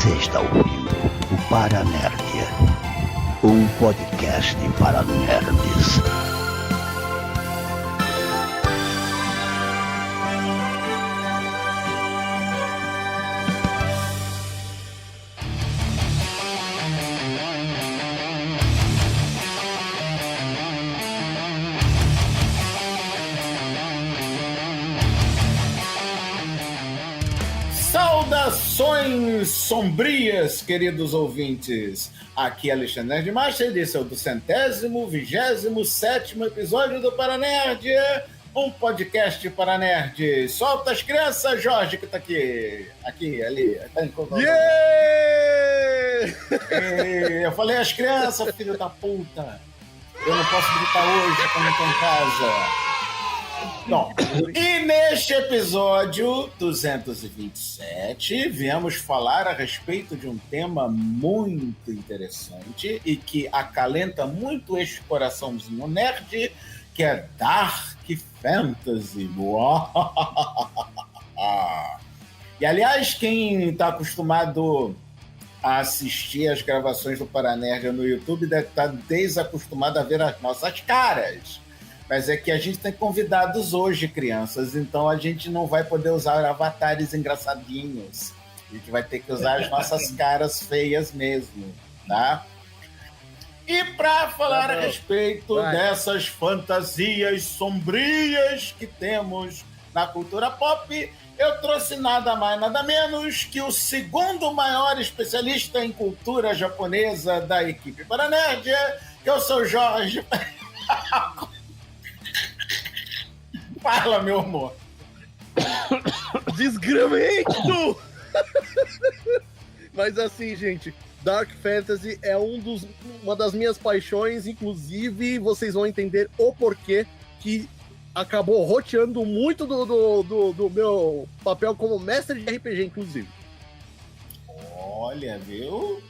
Você está ouvindo o Paranerdia, um podcast para nerds. Saudações sombrias, queridos ouvintes. Aqui é Alexandre Nerdmaster, esse é o 227º episódio do Paranerd, um podcast para nerds. Solta as crianças, Jorge, que tá aqui, ali. Tá eu falei as crianças, filho da puta. Eu não posso gritar hoje quando eu tô em casa. Bom, e neste episódio 227, viemos falar a respeito de um tema muito interessante e que acalenta muito este coraçãozinho nerd, que é Dark Fantasy. E, aliás, quem está acostumado a assistir as gravações do Paranerd no YouTube deve estar desacostumado a ver as nossas caras. Mas é que a gente tem convidados hoje, crianças, então a gente não vai poder usar avatares engraçadinhos. A gente vai ter que usar as nossas caras feias mesmo, tá? E para falar a respeito dessas fantasias sombrias que temos na cultura pop, eu trouxe nada mais, nada menos que o segundo maior especialista em cultura japonesa da equipe Paranerdia, que é o seu Jorge. Fala, meu amor. Desgramento! Mas assim, gente, Dark Fantasy é uma das minhas paixões, inclusive vocês vão entender o porquê que acabou roteando muito do meu papel como mestre de RPG, inclusive. Olha, viu?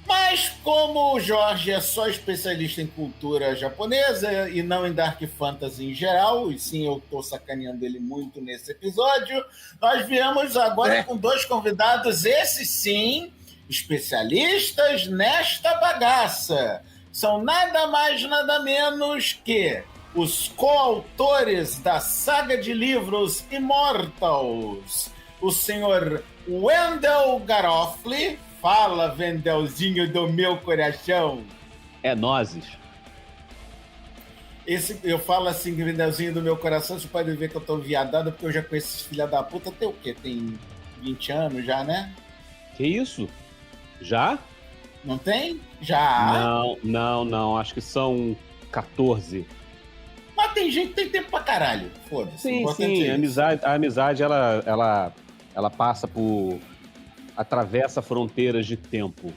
Mas como o Jorge é só especialista em cultura japonesa e não em Dark Fantasy em geral, e sim, eu tô sacaneando ele muito nesse episódio, nós viemos agora com dois convidados, esses sim, especialistas nesta bagaça. São nada mais, nada menos que os coautores da saga de livros Immortals, o senhor Wendell Garofoli. Fala, Vendelzinho do meu coração. É nozes. Eu falo assim, Vendelzinho do meu coração, você pode ver que eu tô viadado, porque eu já conheço esses filha da puta. Tem o quê? Tem 20 anos já, né? Que isso? Já? Não tem? Já. Não. Acho que são 14. Mas tem gente que tem tempo pra caralho. Foda-se. Sim. A amizade, ela passa por... atravessa fronteiras de tempo.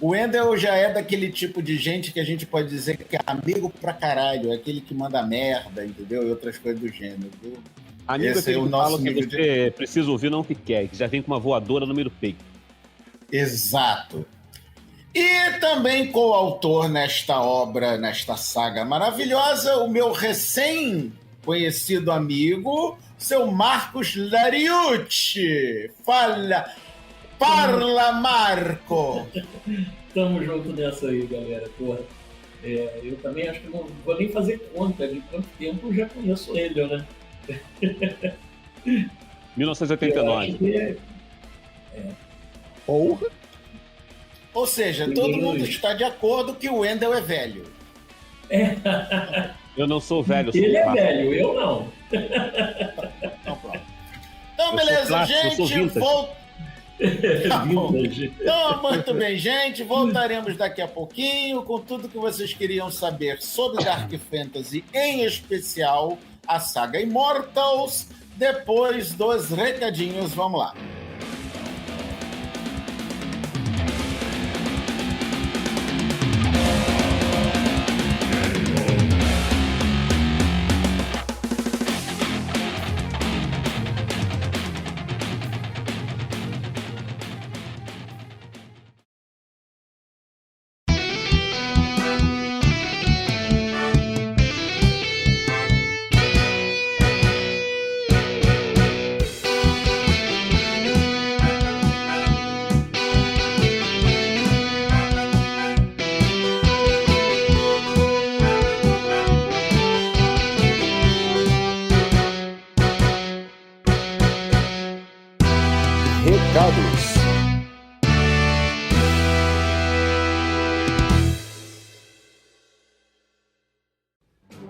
O Wendell já é daquele tipo de gente que a gente pode dizer que é amigo pra caralho, é aquele que manda merda, entendeu? E outras coisas do gênero, viu? Amigo Esse é aquele que fala que você precisa ouvir, não que quer, que já vem com uma voadora no meio do peito. Exato. E também coautor nesta obra, nesta saga maravilhosa, o meu recém-conhecido amigo, seu Marcos Lariucci. Parla, Marco! Tamo junto nessa aí, galera. Porra. Eu também acho que não vou nem fazer conta de quanto tempo eu já conheço ele, né? 1989. Porra! Ou seja, todo mundo está de acordo que o Wendell é velho. Eu não sou velho, eu sou Ele é clássico. velho, eu não. Então, pronto. Então, Eu beleza, sou clássico, eu sou gente. vintage. Tá bom. Vintage. Então, muito bem, gente. Voltaremos daqui a pouquinho com tudo que vocês queriam saber sobre Dark Fantasy, em especial a saga Immortals, depois dos recadinhos. Vamos lá.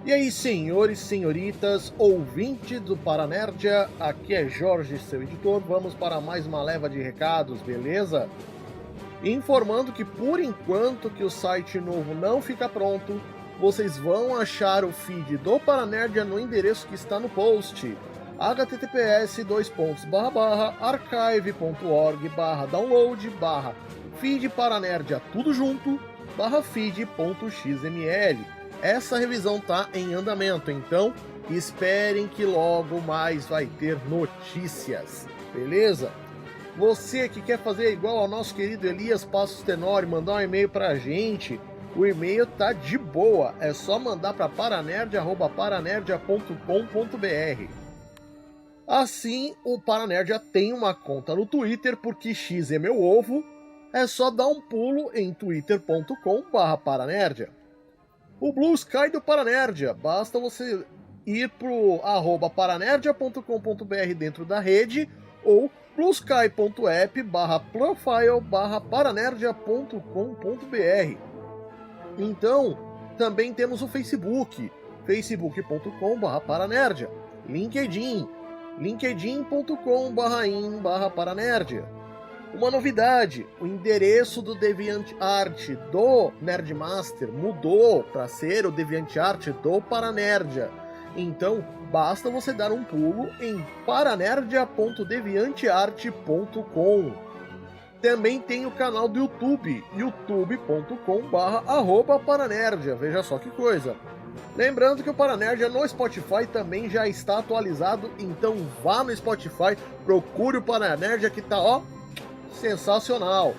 E aí, senhores, senhoritas, ouvintes do Paranerdia, aqui é Jorge, seu editor. Vamos para mais uma leva de recados, beleza? Informando que por enquanto que o site novo não fica pronto, vocês vão achar o feed do Paranerdia no endereço que está no post, https://archive.org/download/feed Paranerdia, tudo junto, /feed.xml. Essa revisão tá em andamento, então esperem que logo mais vai ter notícias, beleza? Você que quer fazer igual ao nosso querido Elias Passos Tenório, mandar um e-mail pra gente, o e-mail tá de boa, é só mandar para paranerdia@paranerdia.com.br. Assim, o Paranerdia tem uma conta no Twitter, porque X é meu ovo, é só dar um pulo em twitter.com/paranerdia. O Blue Sky do Paranerdia, basta você ir pro @paranerdia.com.br dentro da rede, ou bluesky.app/profile/paranerdia.com.br. Então, também temos o Facebook, facebook.com/paranerdia, LinkedIn, linkedin.com/in/paranerdia. Uma novidade, o endereço do DeviantArt do Nerdmaster mudou para ser o DeviantArt do Paranerdia. Então, basta você dar um pulo em paranerdia.deviantart.com. Também tem o canal do YouTube, youtube.com/paranerdia. Veja só que coisa. Lembrando que o Paranerdia no Spotify também já está atualizado, então vá no Spotify, procure o Paranerdia que tá, ó, sensacional.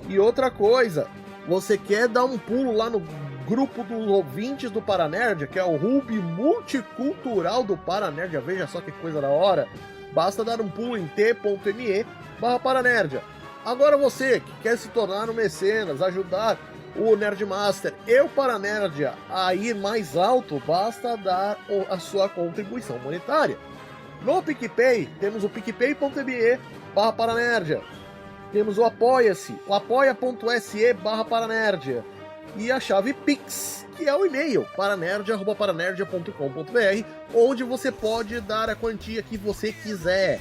E outra coisa, você quer dar um pulo lá no grupo dos ouvintes do Paranerdia, que é o Hub Multicultural do Paranerdia, veja só que coisa da hora, basta dar um pulo em t.me/Paranerdia. Agora você que quer se tornar um mecenas, ajudar o Nerdmaster e o Paranerdia a ir mais alto, basta dar a sua contribuição monetária. No PicPay, temos o picpay.me/Paranerdia. Temos o Apoia-se, o apoia.se/Paranerdia. E a chave Pix, que é o e-mail, paranerdia@paranerdia.com.br, onde você pode dar a quantia que você quiser.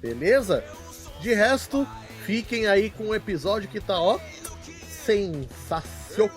Beleza? De resto, fiquem aí com o episódio que tá, ó, sensacional.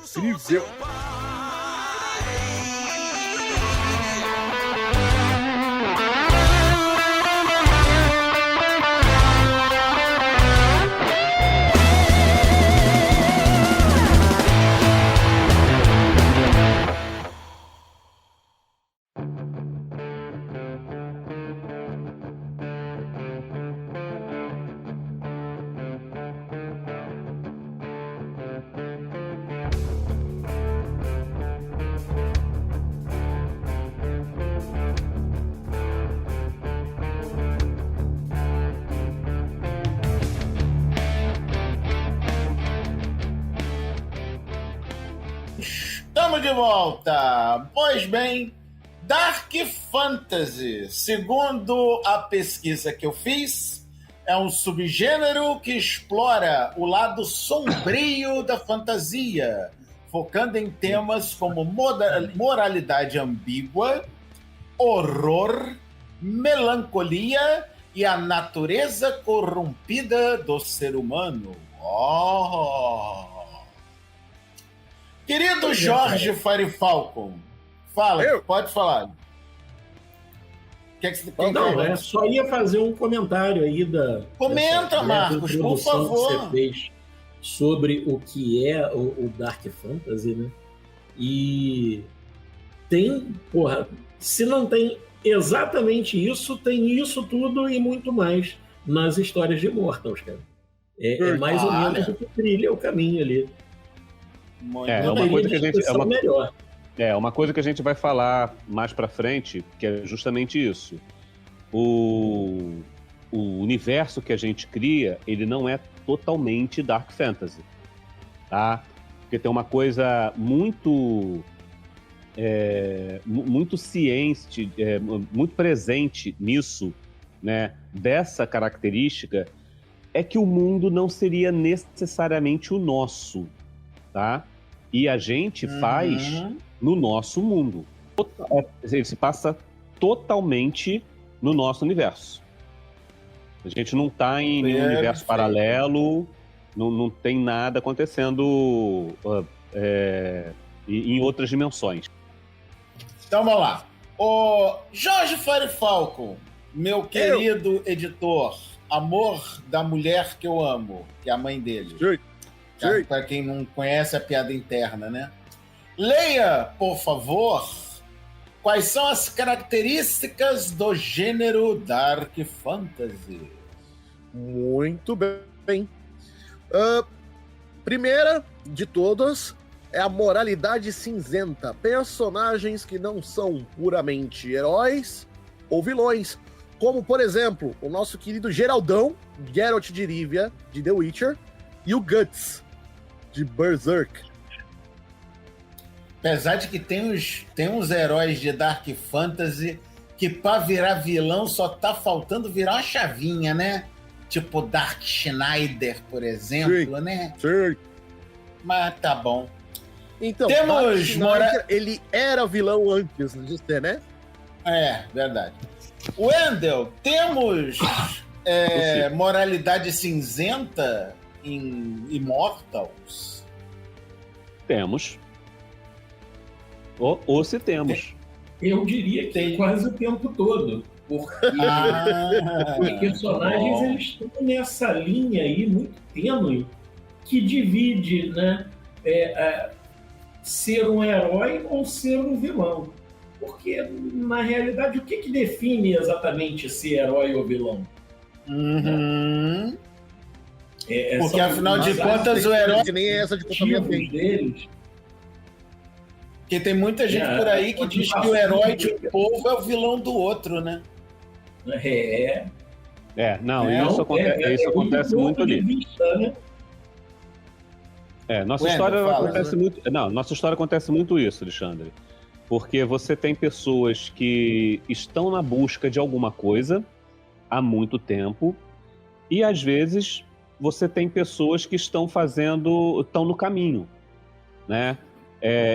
Estamos de volta! Pois bem, Dark Fantasy, segundo a pesquisa que eu fiz, é um subgênero que explora o lado sombrio da fantasia, focando em temas como moralidade ambígua, horror, melancolia e a natureza corrompida do ser humano. Querido Jorge Fire Falcon, fala, pode falar. Não, só ia fazer um comentário aí Comenta, Marcos, por favor. Que você fez sobre o que é o Dark Fantasy, né? E tem, se não tem exatamente isso, tem isso tudo e muito mais nas histórias de Immortals, cara. É mais ou menos o que trilha o caminho ali. Uma coisa que a gente uma coisa que a gente vai falar mais pra frente, que é justamente isso. O universo que a gente cria, ele não é totalmente Dark Fantasy, tá? Porque tem uma coisa muito ciente, muito presente nisso, né? Dessa característica, é que o mundo não seria necessariamente o nosso, tá? E a gente faz no nosso mundo. Ele se passa totalmente no nosso universo. A gente não está em nenhum universo paralelo, não tem nada acontecendo em outras dimensões. Então vamos lá. O Jorge Fire Falcon, meu querido editor, amor da mulher que eu amo, que é a mãe dele. Para quem não conhece a piada interna, né? Leia, por favor, quais são as características do gênero Dark Fantasy. Muito bem. Primeira de todas é a moralidade cinzenta. Personagens que não são puramente heróis ou vilões. Como, por exemplo, o nosso querido Geraldão, Geralt de Rivia, de The Witcher, e o Guts, de Berserk. Apesar de que tem uns heróis de Dark Fantasy que pra virar vilão só tá faltando virar uma chavinha, né? Tipo Dark Schneider, por exemplo, né? Sim. Mas tá bom. Então, temos ele era vilão antes de ser, né? É, verdade. Wendel, temos moralidade cinzenta em Immortals? Temos. Ou se temos. Eu diria que quase o tempo todo. Porque os personagens eles estão nessa linha aí muito tênue que divide, né, ser um herói ou ser um vilão. Porque, na realidade, o que define exatamente ser herói ou vilão? Uhum. Porque, afinal de contas, o herói... Que nem essa de deles. Porque tem muita gente por aí que diz que o herói de um povo é o vilão do outro, né? Isso acontece muito ali. Né? Nossa história acontece muito isso, Alexandre. Porque você tem pessoas que estão na busca de alguma coisa há muito tempo e, às vezes, você tem pessoas que estão no caminho, né?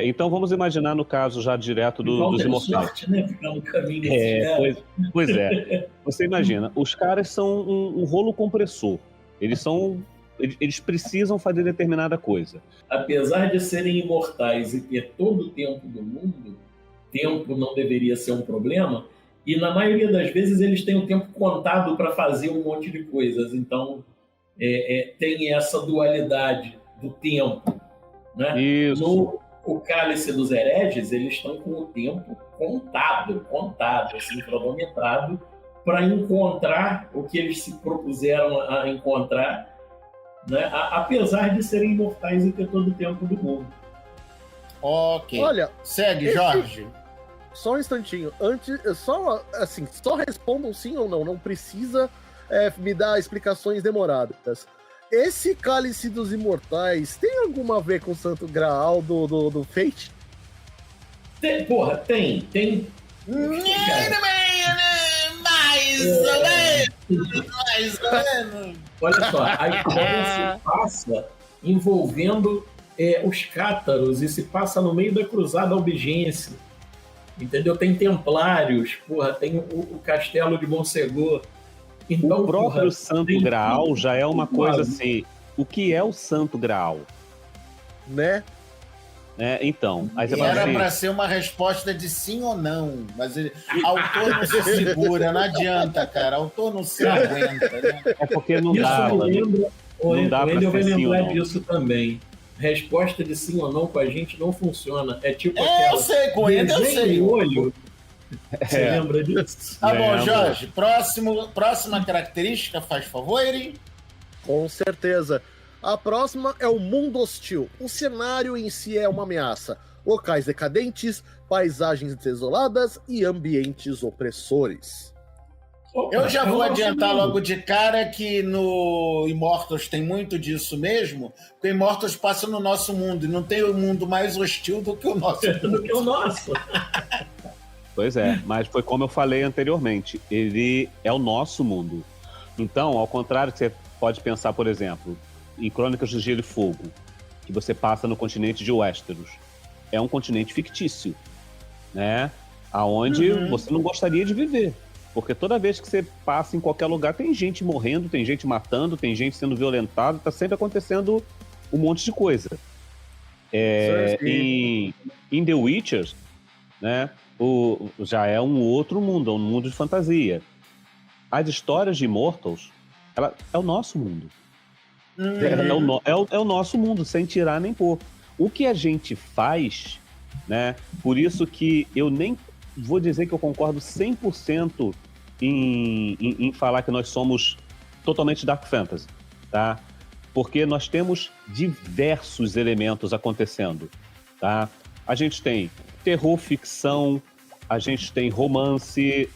Então vamos imaginar no caso já direto dos imortais. Sorte, né? Ficar no caminho pois é. Você imagina, os caras são um rolo compressor. Eles precisam fazer determinada coisa. Apesar de serem imortais e ter todo o tempo do mundo, tempo não deveria ser um problema, e na maioria das vezes eles têm o tempo contado para fazer um monte de coisas. Então tem essa dualidade do tempo, né? Isso. O Cálice dos Hereges, eles estão com o tempo contado, assim, cronometrado, para encontrar o que eles se propuseram a encontrar, né? Apesar de serem imortais e ter todo o tempo do mundo. Ok. Olha, segue, Jorge. Só um instantinho. Antes, só respondam sim ou não. Não precisa me dar explicações demoradas. Esse Cálice dos Imortais tem alguma a ver com o Santo Graal do Fate? Tem. Mais ou menos. Olha só, a história se passa envolvendo os cátaros e se passa no meio da Cruzada Albigense. Entendeu? Tem templários, tem o Castelo de Montsegur. Então, o próprio Santo Graal já é uma coisa assim. O que é o Santo Graal? Né? Então. Aí você era para ser uma resposta de sim ou não, mas o autor não se segura, não adianta, cara. O autor não se aguenta, né? É porque não dá. Não dá para ser sim ou não. Disso também. Resposta de sim ou não com a gente não funciona. É tipo eu sei, Coenda, eu sei. Olho. Você lembra disso? Tá bom, Jorge. Próxima característica, faz favor, Eri? Com certeza. A próxima é o mundo hostil. O cenário em si é uma ameaça. Locais decadentes, paisagens desoladas e ambientes opressores. Eu já vou adiantar logo de cara que no Immortals tem muito disso mesmo, porque Immortals passa no nosso mundo, e não tem um mundo mais hostil do que o nosso. Do que o nosso. Pois é, mas foi como eu falei anteriormente, ele é o nosso mundo. Então, ao contrário que você pode pensar, por exemplo, em Crônicas do Gelo e Fogo, que você passa no continente de Westeros, é um continente fictício. né? Aonde você não gostaria de viver. Porque toda vez que você passa em qualquer lugar, tem gente morrendo, tem gente matando, tem gente sendo violentada, tá sempre acontecendo um monte de coisa. Em The Witcher, né, já é um outro mundo, é um mundo de fantasia. As histórias de Immortals, é o nosso mundo. É o nosso mundo, sem tirar nem pôr. O que a gente faz, né, por isso que eu nem vou dizer que eu concordo 100% em falar que nós somos totalmente Dark Fantasy, tá? Porque nós temos diversos elementos acontecendo, tá? A gente tem terror, ficção, a gente tem romance,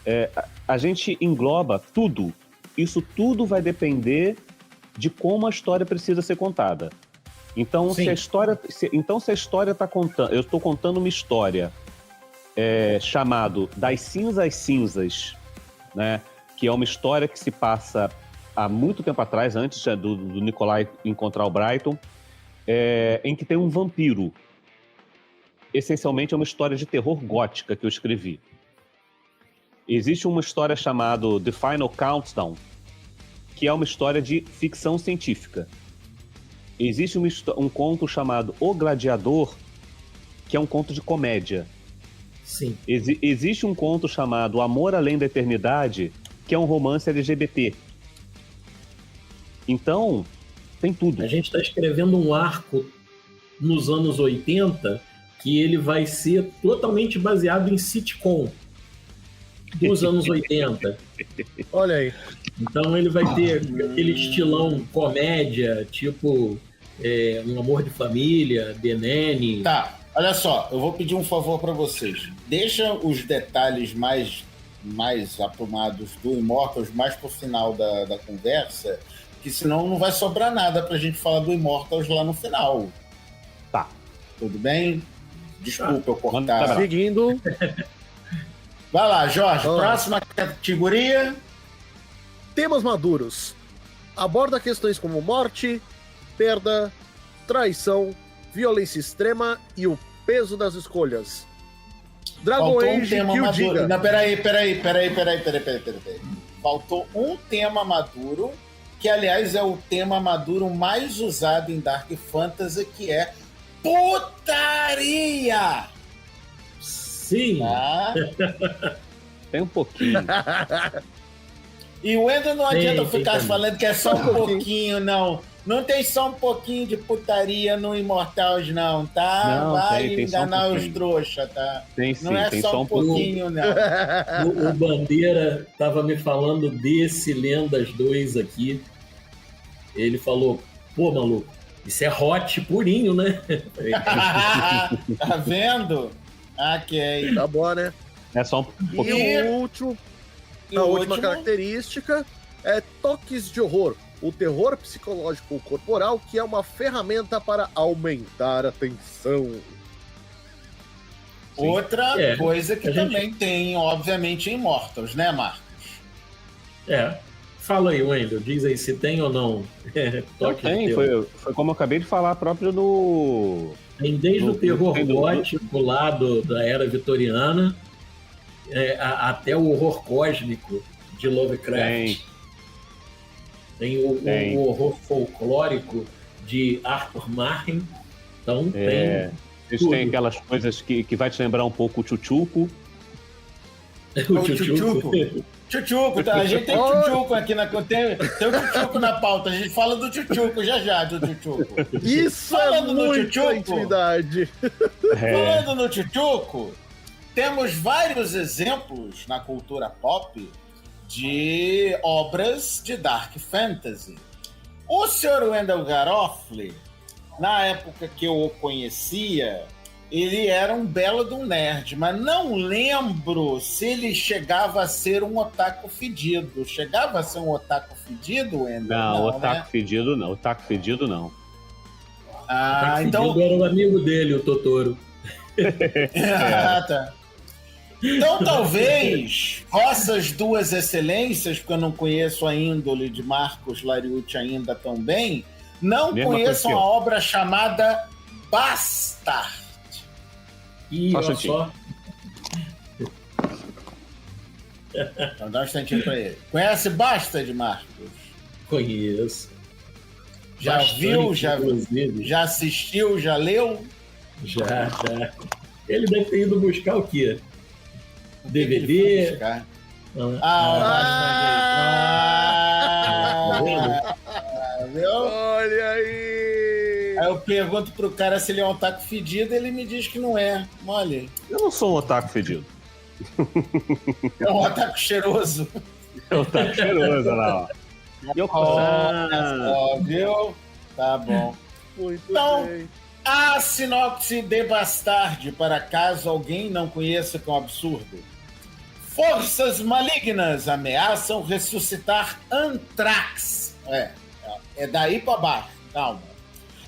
a gente engloba tudo. Isso tudo vai depender de como a história precisa ser contada. Então, se a história está contando... Eu estou contando uma história chamado Das Cinzas às Cinzas, né? Que é uma história que se passa há muito tempo atrás, antes do Nikolai encontrar o Brighton, em que tem um vampiro. Essencialmente é uma história de terror gótica que eu escrevi. Existe uma história chamada The Final Countdown, que é uma história de ficção científica. Existe um conto chamado O Gladiador, que é um conto de comédia. Sim. Existe um conto chamado Amor Além da Eternidade, que é um romance LGBT. Então, tem tudo. A gente está escrevendo um arco nos anos 80 que ele vai ser totalmente baseado em sitcom dos anos 80. Olha aí. Então ele vai ter aquele estilão comédia, tipo Um Amor de Família, The Nanny. Tá, olha só, eu vou pedir um favor para vocês. Deixa os detalhes mais aprumados do Immortals mais pro final da conversa, que senão não vai sobrar nada pra gente falar do Immortals lá no final. Tá. Tudo bem? Desculpa eu cortar. Seguindo. Vai lá, Jorge, próxima categoria. Temas maduros. Aborda questões como morte, perda, traição, violência extrema e o peso das escolhas. Dragon Faltou Age, um tema que o maduro. diga. Não, peraí. Faltou um tema maduro, que aliás é o tema maduro mais usado em Dark Fantasy, que é putaria! Sim! Tá? Tem um pouquinho. E o Ender não adianta Tem ficar também. falando que é só um pouquinho, não. Não tem só um pouquinho de putaria no Immortals, não, tá? Não, vai tem só um enganar os pouquinho. trouxa, tá? Tem sim, Não é tem só um pouquinho, não. O Bandeira tava me falando desse Lendas 2 aqui. Ele falou, pô, maluco, isso é hot purinho, né? Tá vendo? Ok. Tá bom, né? É só um pouquinho. E o último, E a o última último? característica é toques de horror. O terror psicológico corporal, que é uma ferramenta para aumentar a tensão. Outra É, coisa que a gente- também tem, obviamente, em Immortals, né, Marcos? Fala aí, Wendel, diz aí se tem ou não. Não Toque de tem, terror. foi como eu acabei de falar próprio do... Tem desde o terror tem do- gótico lá da era vitoriana até o horror cósmico de Lovecraft. Tem o horror folclórico de Arthur Martin. Então tem Eles tudo. têm aquelas coisas que vai te lembrar um pouco o Tchutchuco. o Tchutchuco. Tchutchuco, tá? A gente tem Tchutchuco aqui tem o Tchutchuco na pauta. A gente fala do Tchutchuco já, do Tchutchuco. Isso Falando é no muita Tchutchuco. intimidade. Falando no Tchutchuco, temos vários exemplos na cultura pop de obras de Dark Fantasy. O Sr. Wendell Garofoli, na época que eu o conhecia, ele era um belo de um nerd, mas não lembro se ele chegava a ser um otaku fedido. Chegava a ser um otaku fedido, Wendell? Não, otaku né? fedido não. Otaku fedido não. Ah, então... Era o amigo dele, o Totoro. Ah, tá. Então, talvez, vossas duas excelências, porque eu não conheço a índole de Marcos Lariucci ainda tão bem, não Mesma conheçam coisa a que eu. obra chamada Bastard. E Só olha chutinho. só. Então dá um instantinho pra ele. Conhece Bastard, Marcos? Conheço. Já Bastante, viu? inclusive. Já assistiu? Já leu? Já. Ele deve ter ido buscar o quê? O que DVD? que ele foi buscar? Viu? Olha aí! Aí eu pergunto pro cara se ele é um otaku fedido, ele me diz que não é. Olha, Eu não sou um otaku fedido. é um otaku cheiroso. É um otaku cheiroso, olha lá, ó. Ó, viu? Tá bom. Muito Então, bem. a sinopse de Bastard, para caso alguém não conheça, que é um absurdo. Forças malignas ameaçam ressuscitar Anthrax. É daí para baixo, calma.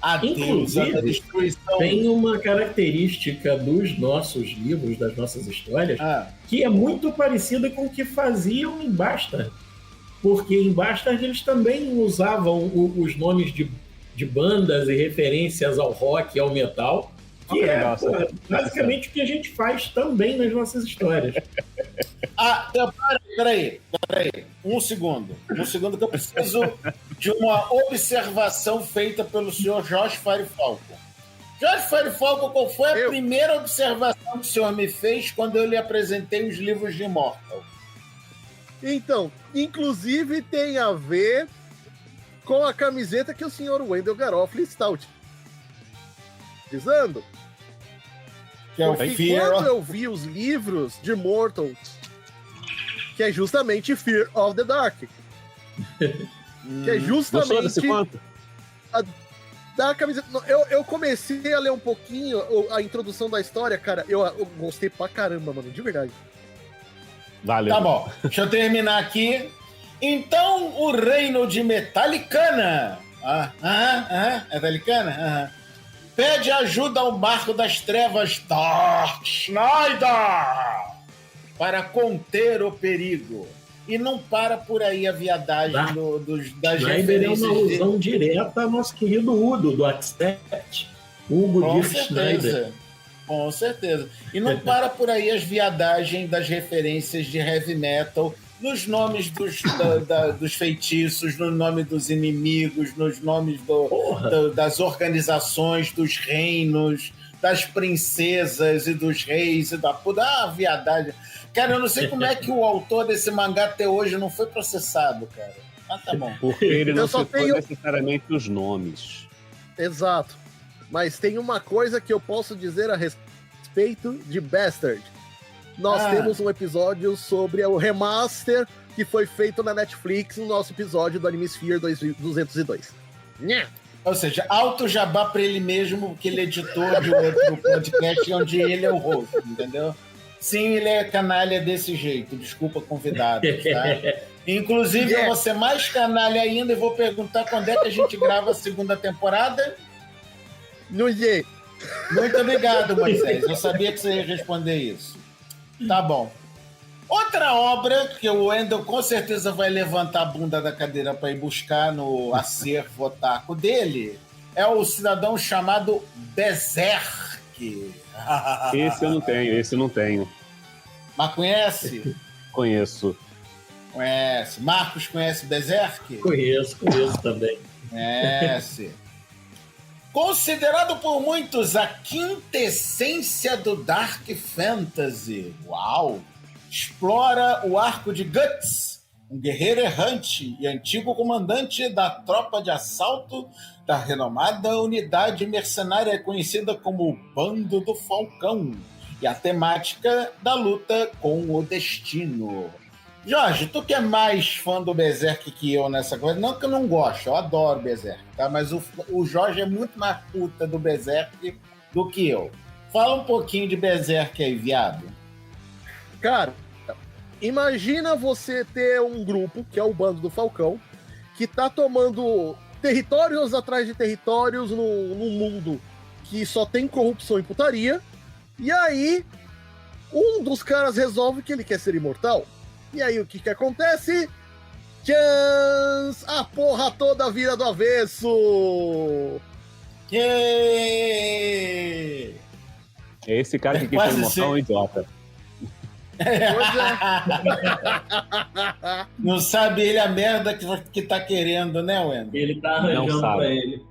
A deusa da destruição. Tem uma característica dos nossos livros, das nossas histórias, Ah, que é muito parecida com o que faziam em Bastard. Porque em Bastard eles também usavam os nomes de bandas e referências ao rock e ao metal, que legal, basicamente o que a gente faz também nas nossas histórias. então, peraí. Um segundo que eu preciso de uma observação feita pelo senhor Jorge Firefalcon. Jorge Firefalcon, qual foi a primeira observação que o senhor me fez quando eu lhe apresentei os livros de Immortal? Então, inclusive tem a ver com a camiseta que o senhor Wendel Garofalo está utilizando. Que é o Porque Fear quando eu vi os livros de Mortal, que é justamente Fear of the Dark, que é Gostou desse justamente conto? da camiseta. Eu comecei a ler um pouquinho a introdução da história, cara. Eu gostei pra caramba, mano, de verdade. Valeu. Tá bom, deixa eu terminar aqui. Então, o reino de Metallicana. Metallicana? Pede ajuda ao barco das trevas Dark Schneider para conter o perigo. E não para por aí a viadagem das Schneider é referências. uma alusão direta ao nosso querido Udo, do Accept. Hugo Dirk Schneider. Com certeza. E não para por aí as viadagens das referências de heavy metal nos nomes dos feitiços, no nome dos inimigos, nos nomes das organizações, dos reinos, das princesas e dos reis e da puta. Viadagem. Cara, eu não sei como é que o autor desse mangá até hoje não foi processado, cara. Mas tá bom. Porque ele não citou necessariamente os nomes. Exato. Mas tem uma coisa que eu posso dizer a respeito de Bastard. Nós temos um episódio sobre o remaster que foi feito na Netflix no nosso episódio do Animesphere 202. Ou seja, alto jabá pra ele mesmo, porque ele é editor de outro podcast onde ele é o host, entendeu? Sim, ele é canalha desse jeito. Desculpa, convidado, tá? Inclusive, eu vou ser mais canalha ainda e vou perguntar quando é que a gente grava a segunda temporada. No dia. Muito obrigado, Moisés. Eu sabia que você ia responder isso. Tá bom. Outra obra que o Wendel com certeza vai levantar a bunda da cadeira para ir buscar no acervo otaku dele é o cidadão chamado Berserk. Esse eu não tenho. Mas conhece? Conheço. Conhece. Marcos conhece Berserk? Conheço também. Conhece. Considerado por muitos a quintessência do Dark Fantasy. Uau! Explora o arco de Guts, um guerreiro errante e antigo comandante da tropa de assalto da renomada unidade mercenária conhecida como o Bando do Falcão, e a temática da luta com o destino. Jorge, tu que é mais fã do Berserk que eu nessa coisa, não que eu não gosto, eu adoro Berserk, tá? Mas o Jorge é muito mais puta do Berserk do que eu. Fala um pouquinho de Berserk aí, viado. Cara, imagina você ter um grupo, que é o Bando do Falcão, que tá tomando territórios atrás de territórios num mundo que só tem corrupção e putaria, e aí um dos caras resolve que ele quer ser imortal. E aí o que acontece? Tchans! A porra toda vira do avesso! Yeah! É esse cara que quer ser imortal, um idiota. Não sabe ele a merda que tá querendo, né, Wendel? Ele tá arranjando pra ele.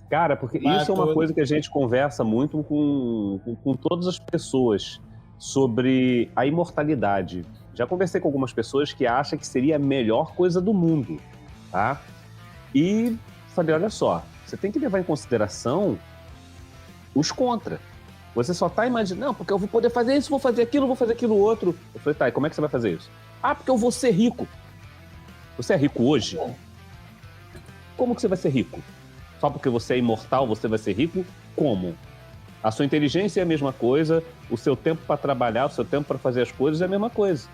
Cara, porque isso é uma coisa que a gente conversa muito com todas as pessoas sobre a imortalidade. Já conversei com algumas pessoas que acham que seria a melhor coisa do mundo, tá? E falei, olha só, você tem que levar em consideração os contra. Você só tá imaginando, não, porque eu vou poder fazer isso, vou fazer aquilo outro. Eu falei, tá, e como é que você vai fazer isso? Ah, porque eu vou ser rico. Você é rico hoje? Como que você vai ser rico? Só porque você é imortal, você vai ser rico? Como? A sua inteligência é a mesma coisa, o seu tempo para trabalhar, o seu tempo para fazer as coisas é a mesma coisa.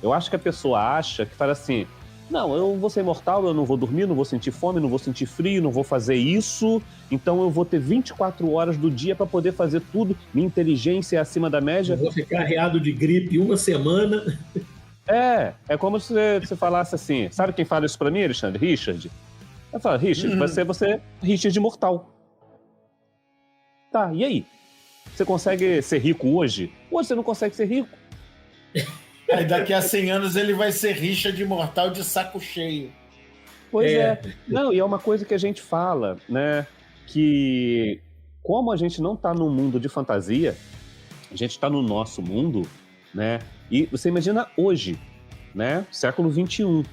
Eu acho que a pessoa acha que fala assim, não, eu vou ser imortal, eu não vou dormir, não vou sentir fome, não vou sentir frio, não vou fazer isso, então eu vou ter 24 horas do dia para poder fazer tudo, minha inteligência é acima da média. Eu vou ficar arreado de gripe uma semana. É como se você falasse assim, sabe quem fala isso para mim, Alexandre? Richard. Eu falo, Richard, vai ser você, Richard imortal. Tá, e aí? Você consegue ser rico hoje? Hoje você não consegue ser rico. Aí daqui a 100 anos ele vai ser Richard imortal de saco cheio. Pois é. Não, e é uma coisa que a gente fala, né? Que como a gente não está num mundo de fantasia, a gente está no nosso mundo, né? E você imagina hoje, né? Século XXI.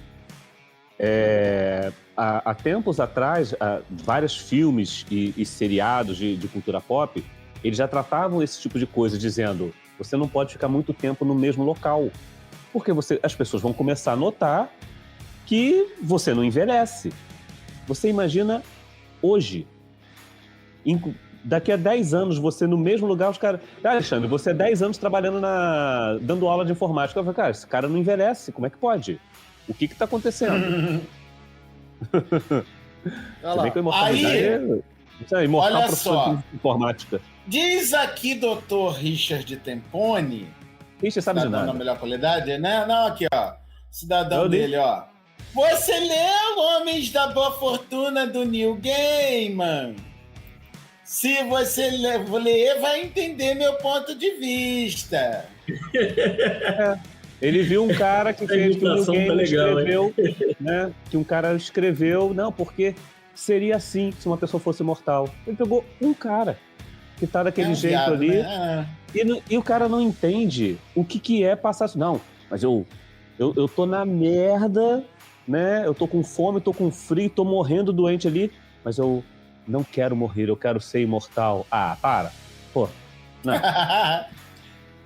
Há tempos atrás, vários filmes e seriados de cultura pop, eles já tratavam esse tipo de coisa, dizendo, você não pode ficar muito tempo no mesmo local, porque as pessoas vão começar a notar que você não envelhece. Você imagina hoje, daqui a 10 anos, você no mesmo lugar, os caras... Alexandre, você há 10 anos trabalhando dando aula de informática. Eu falei, cara, esse cara não envelhece, como é que pode? O que está acontecendo? Olha lá. Aí, imortal olha professor só. de informática. Diz aqui Dr. Richard Tempone, Richard sabe de nada. na melhor qualidade, né? Não, aqui, ó. Cidadão dele, ó. Você leu Homens da Boa Fortuna do Neil Gaiman? Se você ler, vai entender meu ponto de vista. Ele viu um cara que fez que o Neil Gaiman escreveu, hein? né? Que um cara escreveu, não, porque seria assim se uma pessoa fosse imortal. Ele pegou um cara que tá daquele jeito viado, ali, né? e o cara não entende o que é passar... Não, mas eu tô na merda, né? Eu tô com fome, tô com frio, tô morrendo doente ali, mas eu não quero morrer, eu quero ser imortal. Ah, para. Pô, não.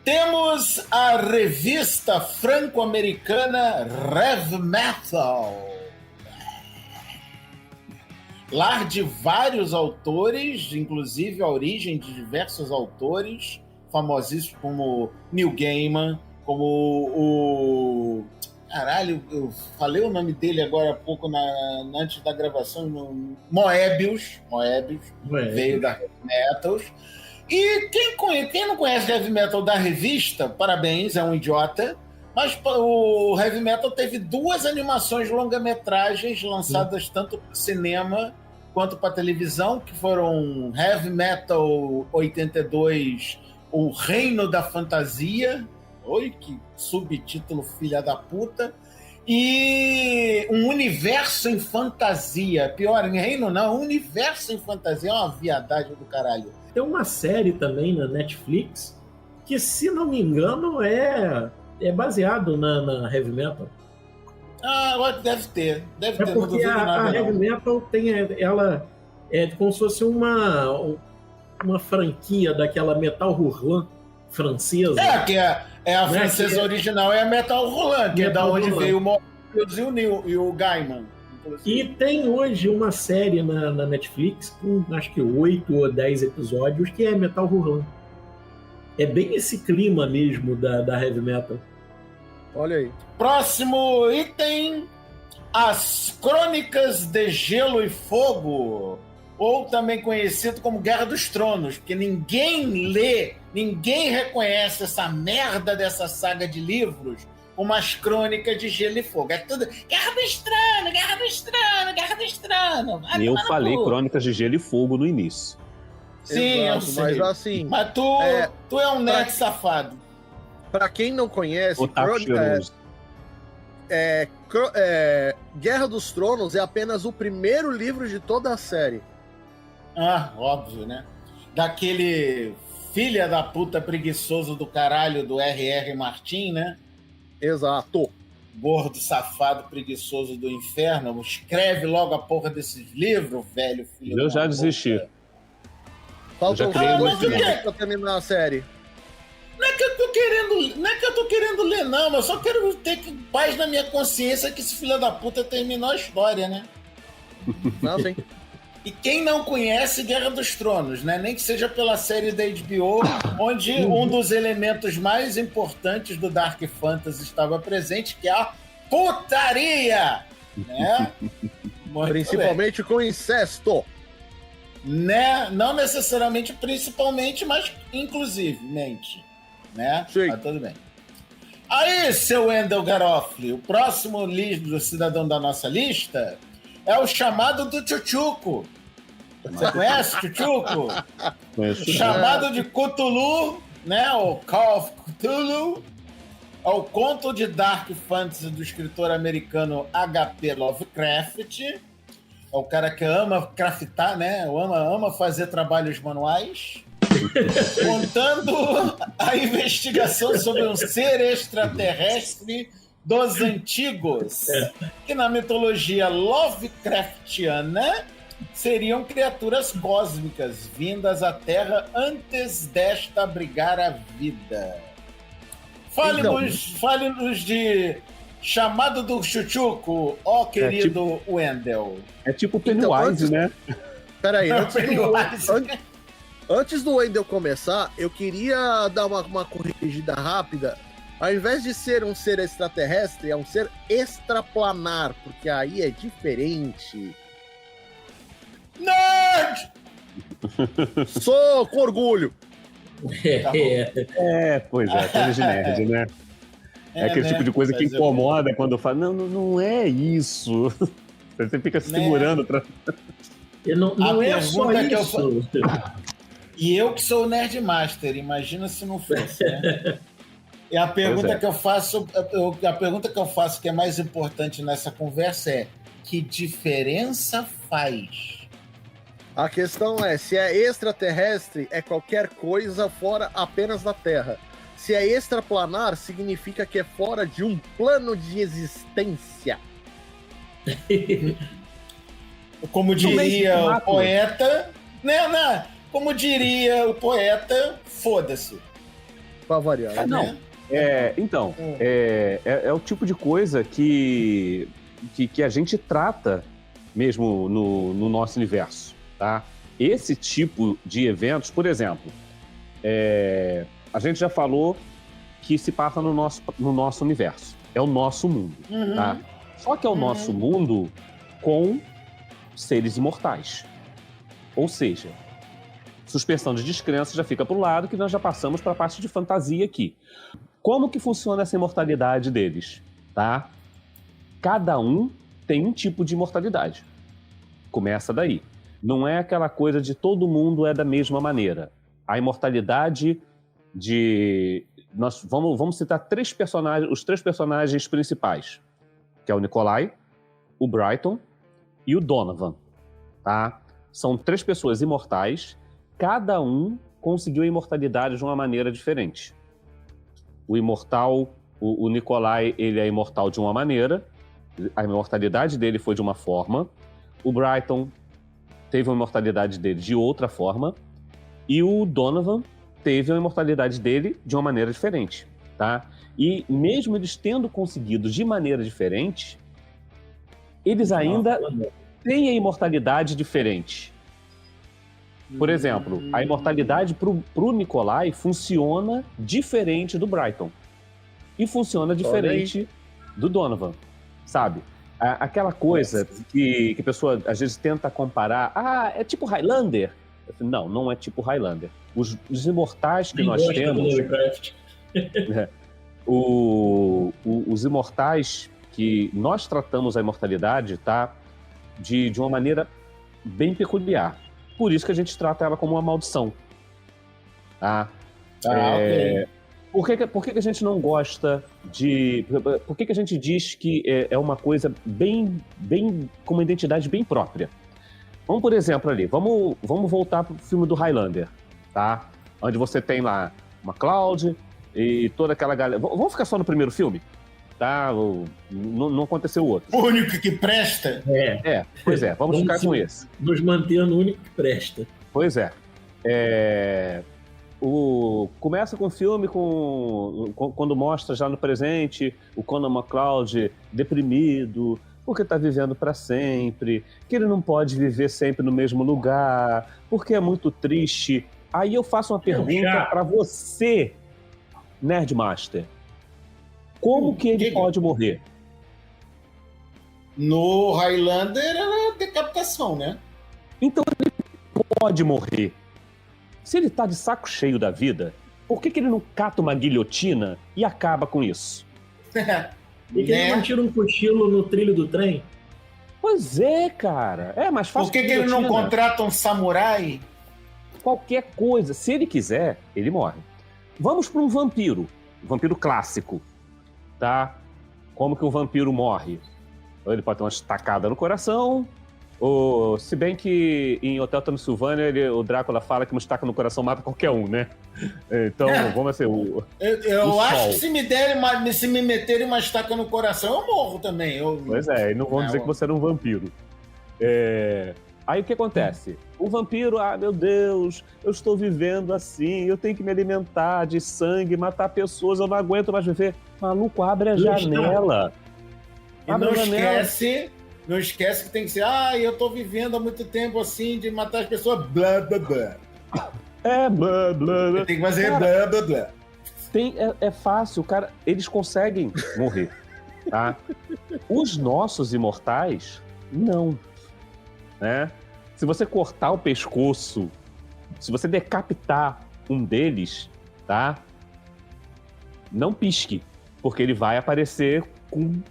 Temos a revista franco-americana Rev Metal. Lar de vários autores, inclusive a origem de diversos autores, famosíssimos como Neil Gaiman, como o... Caralho, eu falei o nome dele agora há pouco, antes da gravação, Moebius, veio da Heavy Metals. E quem não conhece Heavy Metal da revista, parabéns, é um idiota, mas o Heavy Metal teve 2 animações longa-metragens lançadas tanto para o cinema quanto para a televisão, que foram Heavy Metal 82, O Reino da Fantasia, oi, que subtítulo filha da puta, e Um Universo em Fantasia, pior, reino não, Universo em Fantasia, é uma viadagem do caralho. Tem uma série também na Netflix que, se não me engano, é baseado na Heavy Metal. Ah, agora deve ter, porque não duvido nada, a Heavy não. Metal tem, ela é como se fosse uma franquia daquela Metal Hurlant francesa. Que é a francesa original, é a Metal Hurlant, que é da onde veio o Moebius e o Gaiman. E tem hoje uma série na Netflix com acho que 8 ou 10 episódios que é Metal Hurlant. É bem esse clima mesmo da Heavy Metal. Olha aí. Próximo item: As Crônicas de Gelo e Fogo, ou também conhecido como Guerra dos Tronos, porque ninguém lê, ninguém reconhece essa merda dessa saga de livros, umas crônicas de Gelo e Fogo. É tudo Guerra dos Tronos, Guerra dos Tronos, Guerra dos Tronos. E eu falei Crônicas de Gelo e Fogo no início. Sim, Exato, eu sei. mas assim... Mas tu é um nerd safado. Pra quem não conhece, Otaku cheiroso. Guerra dos Tronos é apenas o primeiro livro de toda a série. Ah, óbvio, né? Daquele filha da puta preguiçoso do caralho do R.R. Martin, né? Exato. Gordo, safado, preguiçoso do inferno. Escreve logo a porra desses livros, velho filho. Eu já desisti. Faltam criei 2 muito livros pra terminar a série. Não é que eu tô querendo ler, não, mas eu só quero ter paz na minha consciência que esse filho da puta terminou a história, né? Não, sim. E quem não conhece Guerra dos Tronos, né? Nem que seja pela série da HBO, onde um dos elementos mais importantes do Dark Fantasy estava presente, que é a putaria! Né? Principalmente com incesto. Né? Não necessariamente principalmente, mas inclusivemente. Né? Sim. Tá tudo bem. Aí, seu Wendel Garofli, o próximo livro cidadão da nossa lista é o chamado do Chuchuco. Você conhece Chuchuco? Conheço. Chamado de Cthulhu, né? O Call of Cthulhu. É o conto de Dark Fantasy do escritor americano H.P. Lovecraft. É o cara que ama craftar, né? Ama fazer trabalhos manuais. Contando a investigação sobre um ser extraterrestre dos antigos, que na mitologia Lovecraftiana seriam criaturas cósmicas vindas à Terra antes desta abrigar a vida. Fale-nos de Chamado do Chuchuco, ó querido Wendel. É tipo Pennywise, Então, né? Peraí, antes do Wendel começar, eu queria dar uma corrigida rápida. Ao invés de ser um ser extraterrestre, é um ser extraplanar, porque aí é diferente. Nerd! Sou com orgulho. Pois é, coisa de nerd, né? É aquele né? tipo de coisa que incomoda quando fala, não é isso. Você fica se segurando pra... Não é só isso. E eu que sou o Nerd Master, imagina se não fosse, né? E a pergunta que eu faço, que é mais importante nessa conversa é: que diferença faz? A questão é, se é extraterrestre, é qualquer coisa fora apenas da Terra. Se é extraplanar, significa que é fora de um plano de existência. Como diria o poeta, né? Como diria o poeta, foda-se. Pra variar. Não. Então, é o tipo de coisa que a gente trata mesmo no nosso universo, tá? Esse tipo de eventos, por exemplo, a gente já falou que se passa no nosso universo. É o nosso mundo, tá? Só que é o nosso mundo com seres imortais. Ou seja, suspensão de descrença já fica pro lado, que nós já passamos para a parte de fantasia aqui. Como que funciona essa imortalidade deles, tá? Cada um tem um tipo de imortalidade. Começa daí. Não é aquela coisa de todo mundo é da mesma maneira. A imortalidade de... Vamos citar os três personagens principais, que é o Nikolai, o Brighton e o Donovan, tá? São 3 pessoas imortais, cada um conseguiu a imortalidade de uma maneira diferente. O imortal, o Nikolai, ele é imortal de uma maneira, a imortalidade dele foi de uma forma, o Brighton teve a imortalidade dele de outra forma, e o Donovan teve a imortalidade dele de uma maneira diferente, tá? E mesmo eles tendo conseguido de maneira diferente, eles ainda têm a imortalidade diferente. Por exemplo, a imortalidade pro Nikolai funciona diferente do Brighton. E funciona diferente do Donovan, sabe? Aquela coisa que a pessoa às vezes tenta comparar. É tipo Highlander? Não é tipo Highlander. Os imortais que nós temos... os imortais que nós tratamos a imortalidade, tá? De uma maneira bem peculiar. Por isso que a gente trata ela como uma maldição. Tá? Ok. Por que a gente não gosta de... Por que a gente diz que é uma coisa bem com uma identidade bem própria? Vamos, por exemplo, ali, vamos voltar pro filme do Highlander, tá? Onde você tem lá uma Cloud e toda aquela galera... Vamos ficar só no primeiro filme? Tá? Não aconteceu outro. O único que presta? Pois é, vamos ficar com esse. Nos manter no único que presta. Pois é. Começa com o filme quando mostra já no presente o Conan McLeod deprimido, porque está vivendo para sempre, que ele não pode viver sempre no mesmo lugar, porque é muito triste. Aí eu faço uma pergunta para você, Nerdmaster. Como que ele pode morrer? No Highlander era decapitação, né? Então ele pode morrer. Se ele tá de saco cheio da vida, por que ele não cata uma guilhotina e acaba com isso? E que ele não tira um cochilo no trilho do trem? Pois é, cara. É mais fácil. Por que ele não contrata um samurai? Qualquer coisa. Se ele quiser, ele morre. Vamos para um vampiro. Um vampiro clássico. Tá? Como que um vampiro morre? Ou ele pode ter uma estacada no coração, ou, se bem que em Hotel Transilvânia o Drácula fala que uma estaca no coração mata qualquer um, né? Então, vamos ser eu acho que se me meterem uma estaca no coração, eu morro também. Pois é, e não vão dizer que você era um vampiro. Aí o que acontece? O vampiro, meu Deus, eu estou vivendo assim, eu tenho que me alimentar de sangue, matar pessoas, eu não aguento mais viver. Maluco, abre a janela. E não esquece que tem que ser, eu tô vivendo há muito tempo assim, de matar as pessoas, blá, blá, blá. Blá, blá, blá. Tem que fazer blá, blá, blá. É fácil, cara, eles conseguem morrer, tá? Os nossos imortais, não. Né? Se você cortar o pescoço, se você decapitar um deles, tá? Não pisque, porque ele vai aparecer com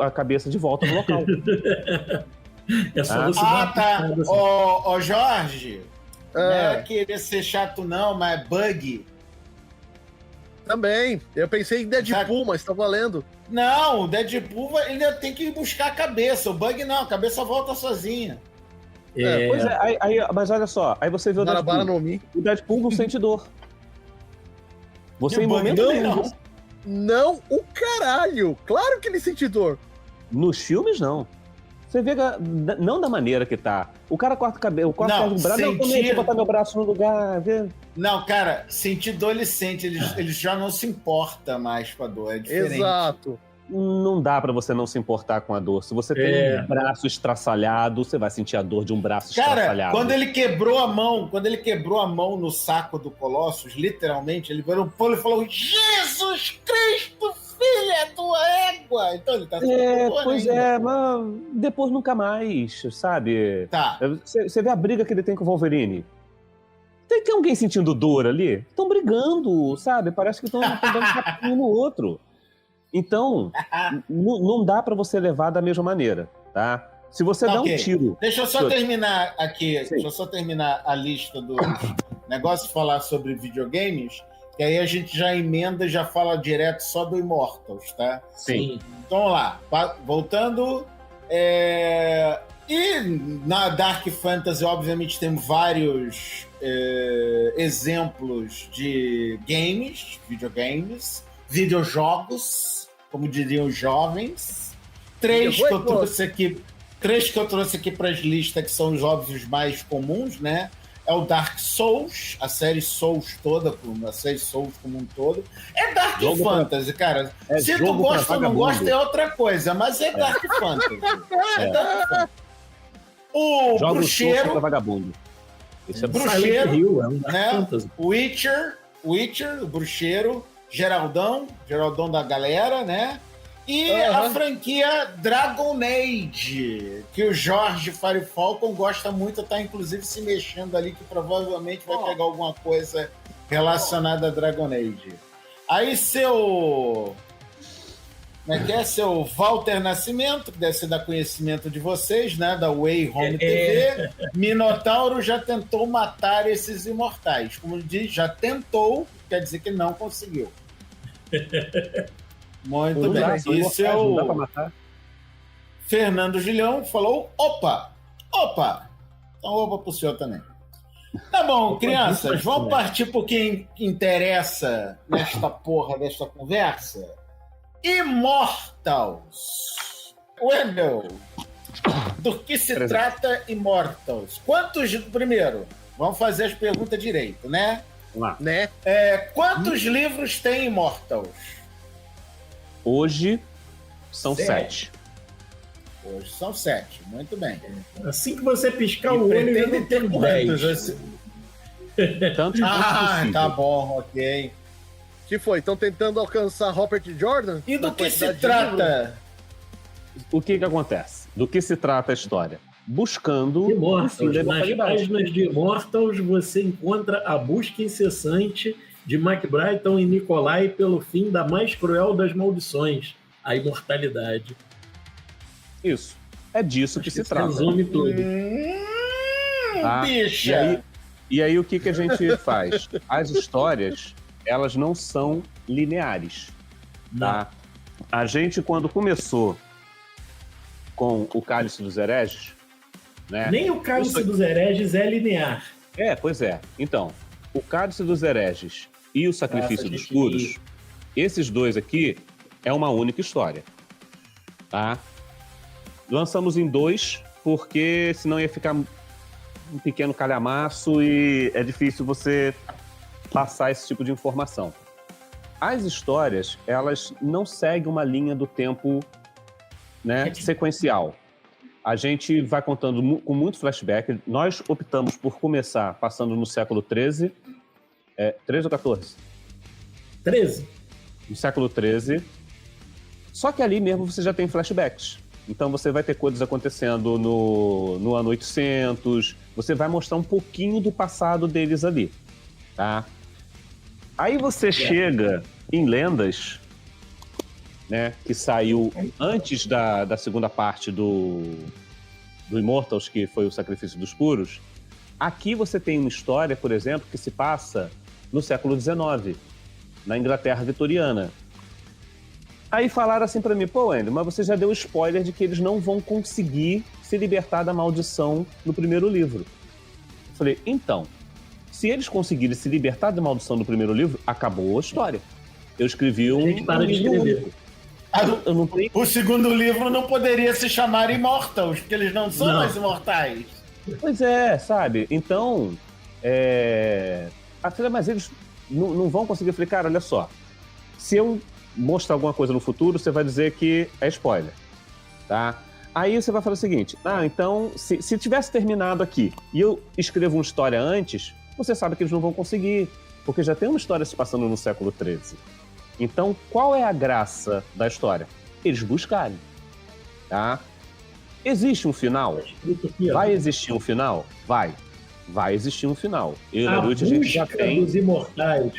a cabeça de volta no local. É só você tá. Ô, Jorge, não é querer ser chato não, mas é bug. Também. Eu pensei em Deadpool, mas tá valendo. Não, o Deadpool ainda tem que buscar a cabeça. O bug não, a cabeça volta sozinha. Pois é, mas olha só, aí você vê o Deadpool. O Deadpool não sente dor. Você em momento nenhum. Não, o caralho! Claro que ele sente dor. Nos filmes, não. Você vê, não da maneira que tá. O cara corta o cabelo, corta o braço. Não, deixa eu botar meu braço no lugar. Vê. Não, cara, sentir dor ele sente. Ele já não se importa mais com a dor. É diferente. Exato. Não dá pra você não se importar com a dor. Se você tem um braço estraçalhado, você vai sentir a dor de um braço estraçalhado. Cara, quando ele quebrou a mão no saco do Colossus, literalmente, ele virou o pulo e falou: Jesus Cristo, filha tua égua! Então ele tá pois ainda. Mas depois nunca mais, sabe? Tá. Você vê a briga que ele tem com o Wolverine. Tem alguém sentindo dor ali? Estão brigando, sabe? Parece que estão dando tapinha um no outro. Então, não dá pra você levar da mesma maneira, tá? Se você dá um tiro... Deixa eu só terminar aqui, deixa eu só terminar a lista dos negócios, falar sobre videogames, que aí a gente já emenda e já fala direto só do Immortals, tá? Sim. Então, vamos lá. Voltando... E na Dark Fantasy, obviamente, temos vários exemplos de videojogos, como diriam os jovens. Três que eu trouxe aqui para as listas, que são os óbvios mais comuns, né? É o Dark Souls, a série Souls toda, a série Souls como um todo. É Dark Fantasy, cara. Se tu gosta ou não gosta, é outra coisa, mas é Dark Fantasy. Dark Fantasy. O Jogo Bruxeiro. Pra vagabundo. Esse é Bruxeiro, né? Witcher, o Bruxeiro, Geraldão da galera, né? E a franquia Dragon Age, que o Jorge Fire Falcon gosta muito, tá inclusive se mexendo ali, que provavelmente vai pegar alguma coisa relacionada a Dragon Age. Aí seu Walter Nascimento, que deve ser da conhecimento de vocês, né? Da Way Home TV, Minotauro já tentou matar esses imortais. Como diz, já tentou, quer dizer que não conseguiu. Muito bem. E seu Fernando Gilhão falou: opa! Então, opa pro senhor também. Tá bom, crianças, vamos partir pro que interessa nesta porra desta conversa? Immortals. Wendel, do que se trata Immortals? Primeiro, vamos fazer as perguntas direito, né? Vamos lá. Né? Quantos livros tem Immortals? Hoje são 7. Hoje são 7, muito bem. Assim que você piscar o olho, já não tem 10. Tanto possível. Tá bom, ok. Que foi? Estão tentando alcançar Robert Jordan? E do que se trata? O que acontece? Do que se trata a história? Buscando Immortals. o fim da Nas imortalidade. páginas de Immortals, você encontra a busca incessante de Mike Brighton e Nikolai pelo fim da mais cruel das maldições, a imortalidade. Isso. É disso que se trata. Resume tudo. Tá? Bicha! E aí o que a gente faz? As histórias, elas não são lineares. Tá? A gente, quando começou com o Cálice dos Hereges, né? Nem o Cálice dos Hereges é linear. Pois é. Então, o Cálice dos Hereges e o Sacrifício dos Puros, esses dois aqui é uma única história. Tá? Lançamos em 2, porque senão ia ficar um pequeno calhamaço e é difícil você passar esse tipo de informação. As histórias, elas não seguem uma linha do tempo, né, sequencial. A gente vai contando com muito flashback. Nós optamos por começar passando no século XIII. 13 ou 14? 13. No século XIII. Só que ali mesmo você já tem flashbacks. Então você vai ter coisas acontecendo no ano 800, você vai mostrar um pouquinho do passado deles ali, tá? Aí você chega em Lendas, né, que saiu antes da segunda parte do Immortals, que foi o Sacrifício dos Puros. Aqui você tem uma história, por exemplo, que se passa no século XIX, na Inglaterra vitoriana. Aí falaram assim pra mim: pô, Andy, mas você já deu spoiler de que eles não vão conseguir se libertar da maldição no primeiro livro. Eu falei: então, se eles conseguirem se libertar da maldição no primeiro livro, acabou a história. Eu escrevi um livro único. Eu não tenho... O segundo livro não poderia se chamar Immortals, porque eles não são mais imortais. Pois é, sabe? Então, mas eles não vão conseguir. Eu falei: cara, olha só, se eu mostrar alguma coisa no futuro, você vai dizer que é spoiler, tá? Aí você vai falar o seguinte: então, se tivesse terminado aqui e eu escrevo uma história antes, você sabe que eles não vão conseguir, porque já tem uma história se passando no século XIII. Então, qual é a graça da história? Eles buscarem, tá? Existe um final? Vai existir um final? Vai existir um final. A busca dos imortais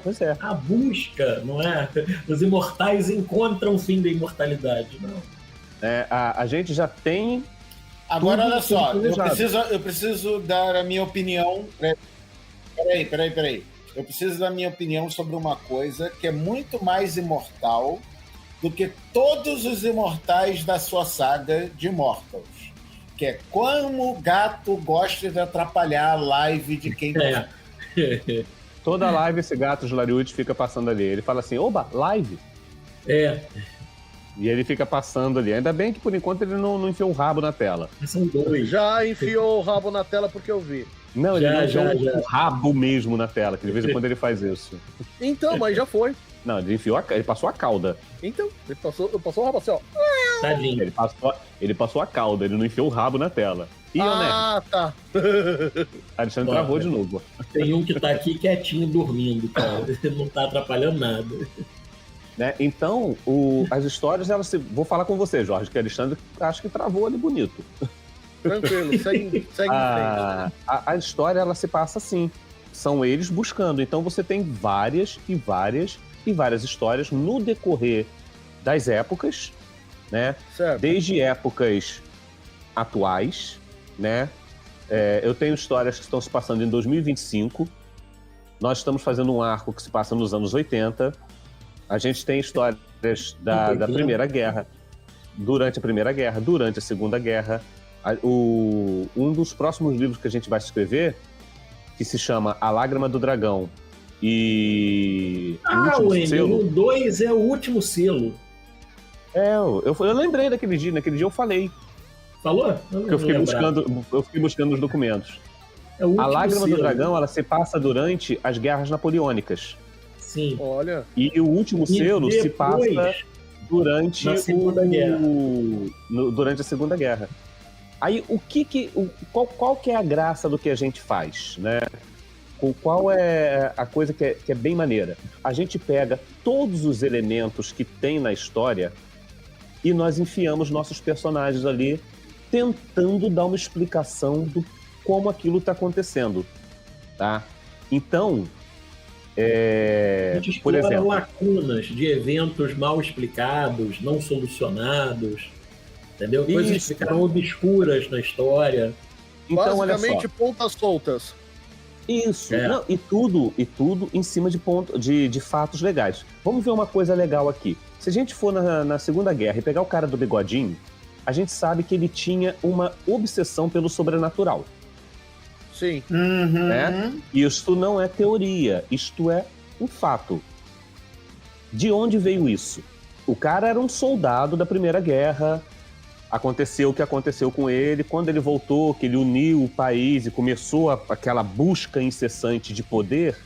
Pois é. A busca, não é? Os imortais encontram o fim da imortalidade, não. A gente já tem... Agora, olha só, eu preciso dar a minha opinião. Peraí. Eu preciso dar a minha opinião sobre uma coisa que é muito mais imortal do que todos os imortais da sua saga de Immortals. Que é como o gato gosta de atrapalhar a live de quem... Toda live esse gato de Lariúde fica passando ali. Ele fala assim: oba, live. E ele fica passando ali. Ainda bem que por enquanto ele não enfiou o rabo na tela. São 2. Já enfiou o rabo na tela porque eu vi. Não, ele não enfiou o rabo mesmo na tela, que de vez em quando ele faz isso. Então, mas já foi. Não, ele passou a cauda. Então, ele passou o rabo assim, ó. Tadinho. Ele passou a cauda, ele não enfiou o rabo na tela. Tá. Alexandre travou de novo. Tem um que tá aqui quietinho dormindo, cara. Ele não tá atrapalhando nada. Né? Então, as histórias, vou falar com você, Jorge, que Alexandre acho que travou ali bonito. Tranquilo, segue em frente. A história, ela se passa assim. São eles buscando. Então você tem várias histórias no decorrer das épocas, né? Certo. Desde épocas atuais, né? Eu tenho histórias que estão se passando em 2025. Nós estamos fazendo um arco que se passa nos anos 80. A gente tem histórias da Primeira Guerra, durante a Primeira Guerra, durante a Segunda Guerra. Um dos próximos livros que a gente vai escrever, que se chama A Lágrima do Dragão e o 2 é o último selo. Eu lembrei naquele dia eu falei. Falou? Eu fiquei buscando os documentos. A Lágrima do Dragão, ela se passa durante as guerras napoleônicas. Sim. Olha. E o último selo se passa durante a Segunda Guerra. Aí, qual que é a graça do que a gente faz, né? Qual é a coisa que é bem maneira? A gente pega todos os elementos que tem na história e nós enfiamos nossos personagens ali, tentando dar uma explicação do como aquilo está acontecendo, tá? Então, a gente por explora exemplo, lacunas de eventos mal explicados, não solucionados, entendeu? Coisas que ficaram obscuras na história. Então, basicamente, pontas soltas. Isso, não, e tudo em cima de fatos legais. Vamos ver uma coisa legal aqui. Se a gente for na Segunda Guerra e pegar o cara do bigodinho, a gente sabe que ele tinha uma obsessão pelo sobrenatural. Sim. Né? Isto não é teoria, isto é um fato. De onde veio isso? O cara era um soldado da Primeira Guerra, aconteceu o que aconteceu com ele, quando ele voltou, que ele uniu o país e começou aquela busca incessante de poder,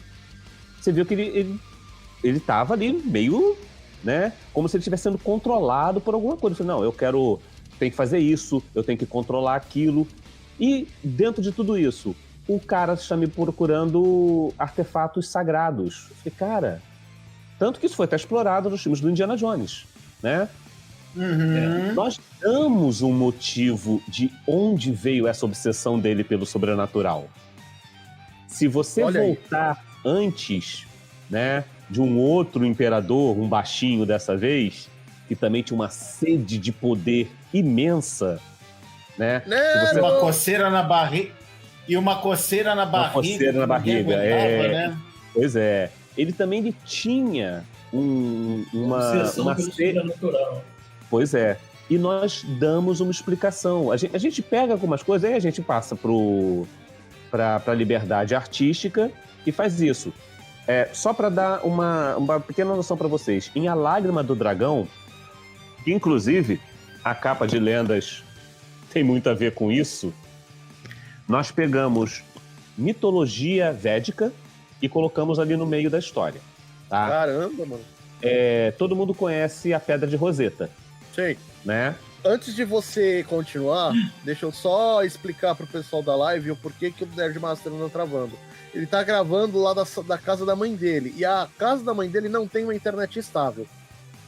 você viu que ele estava ali meio, né, como se ele estivesse sendo controlado por alguma coisa. Ele falou, não, tenho que fazer isso, eu tenho que controlar aquilo. E dentro de tudo isso, o cara está me procurando artefatos sagrados. Eu falei, cara, tanto que isso foi até explorado nos filmes do Indiana Jones, né? Nós damos um motivo de onde veio essa obsessão dele pelo sobrenatural. Se você voltar antes, né, de um outro imperador, um baixinho dessa vez, que também tinha uma sede de poder imensa, né? Uma coceira na barriga. E uma coceira na barriga. Uma coceira na barriga, né? Pois é. Ele também tinha uma sede natural. Pois é. E nós damos uma explicação. A gente pega algumas coisas, aí a gente passa para a liberdade artística e faz isso. Só para dar uma pequena noção para vocês. Em A Lágrima do Dragão, que inclusive a capa de lendas tem muito a ver com isso, nós pegamos mitologia védica e colocamos ali no meio da história. Tá? Caramba, mano. Todo mundo conhece a Pedra de Roseta. Sim. Né? Antes de você continuar, deixa eu só explicar pro pessoal da live o porquê que o Nerdmaster não tá travando. Ele tá gravando lá da casa da mãe dele, e a casa da mãe dele não tem uma internet estável.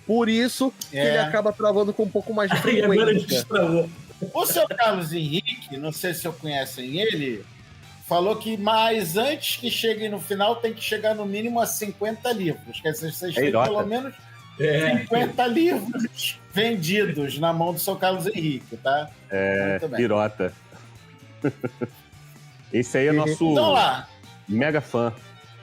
Por isso que ele acaba travando com um pouco mais de frequência. O seu Carlos Henrique, não sei se conhecem ele, falou que mais antes que cheguem no final tem que chegar no mínimo a 50 livros. Quer dizer, vocês têm pelo menos 50 livros vendidos na mão do seu Carlos Henrique, tá? Pirota. Esse aí é nosso mega fã.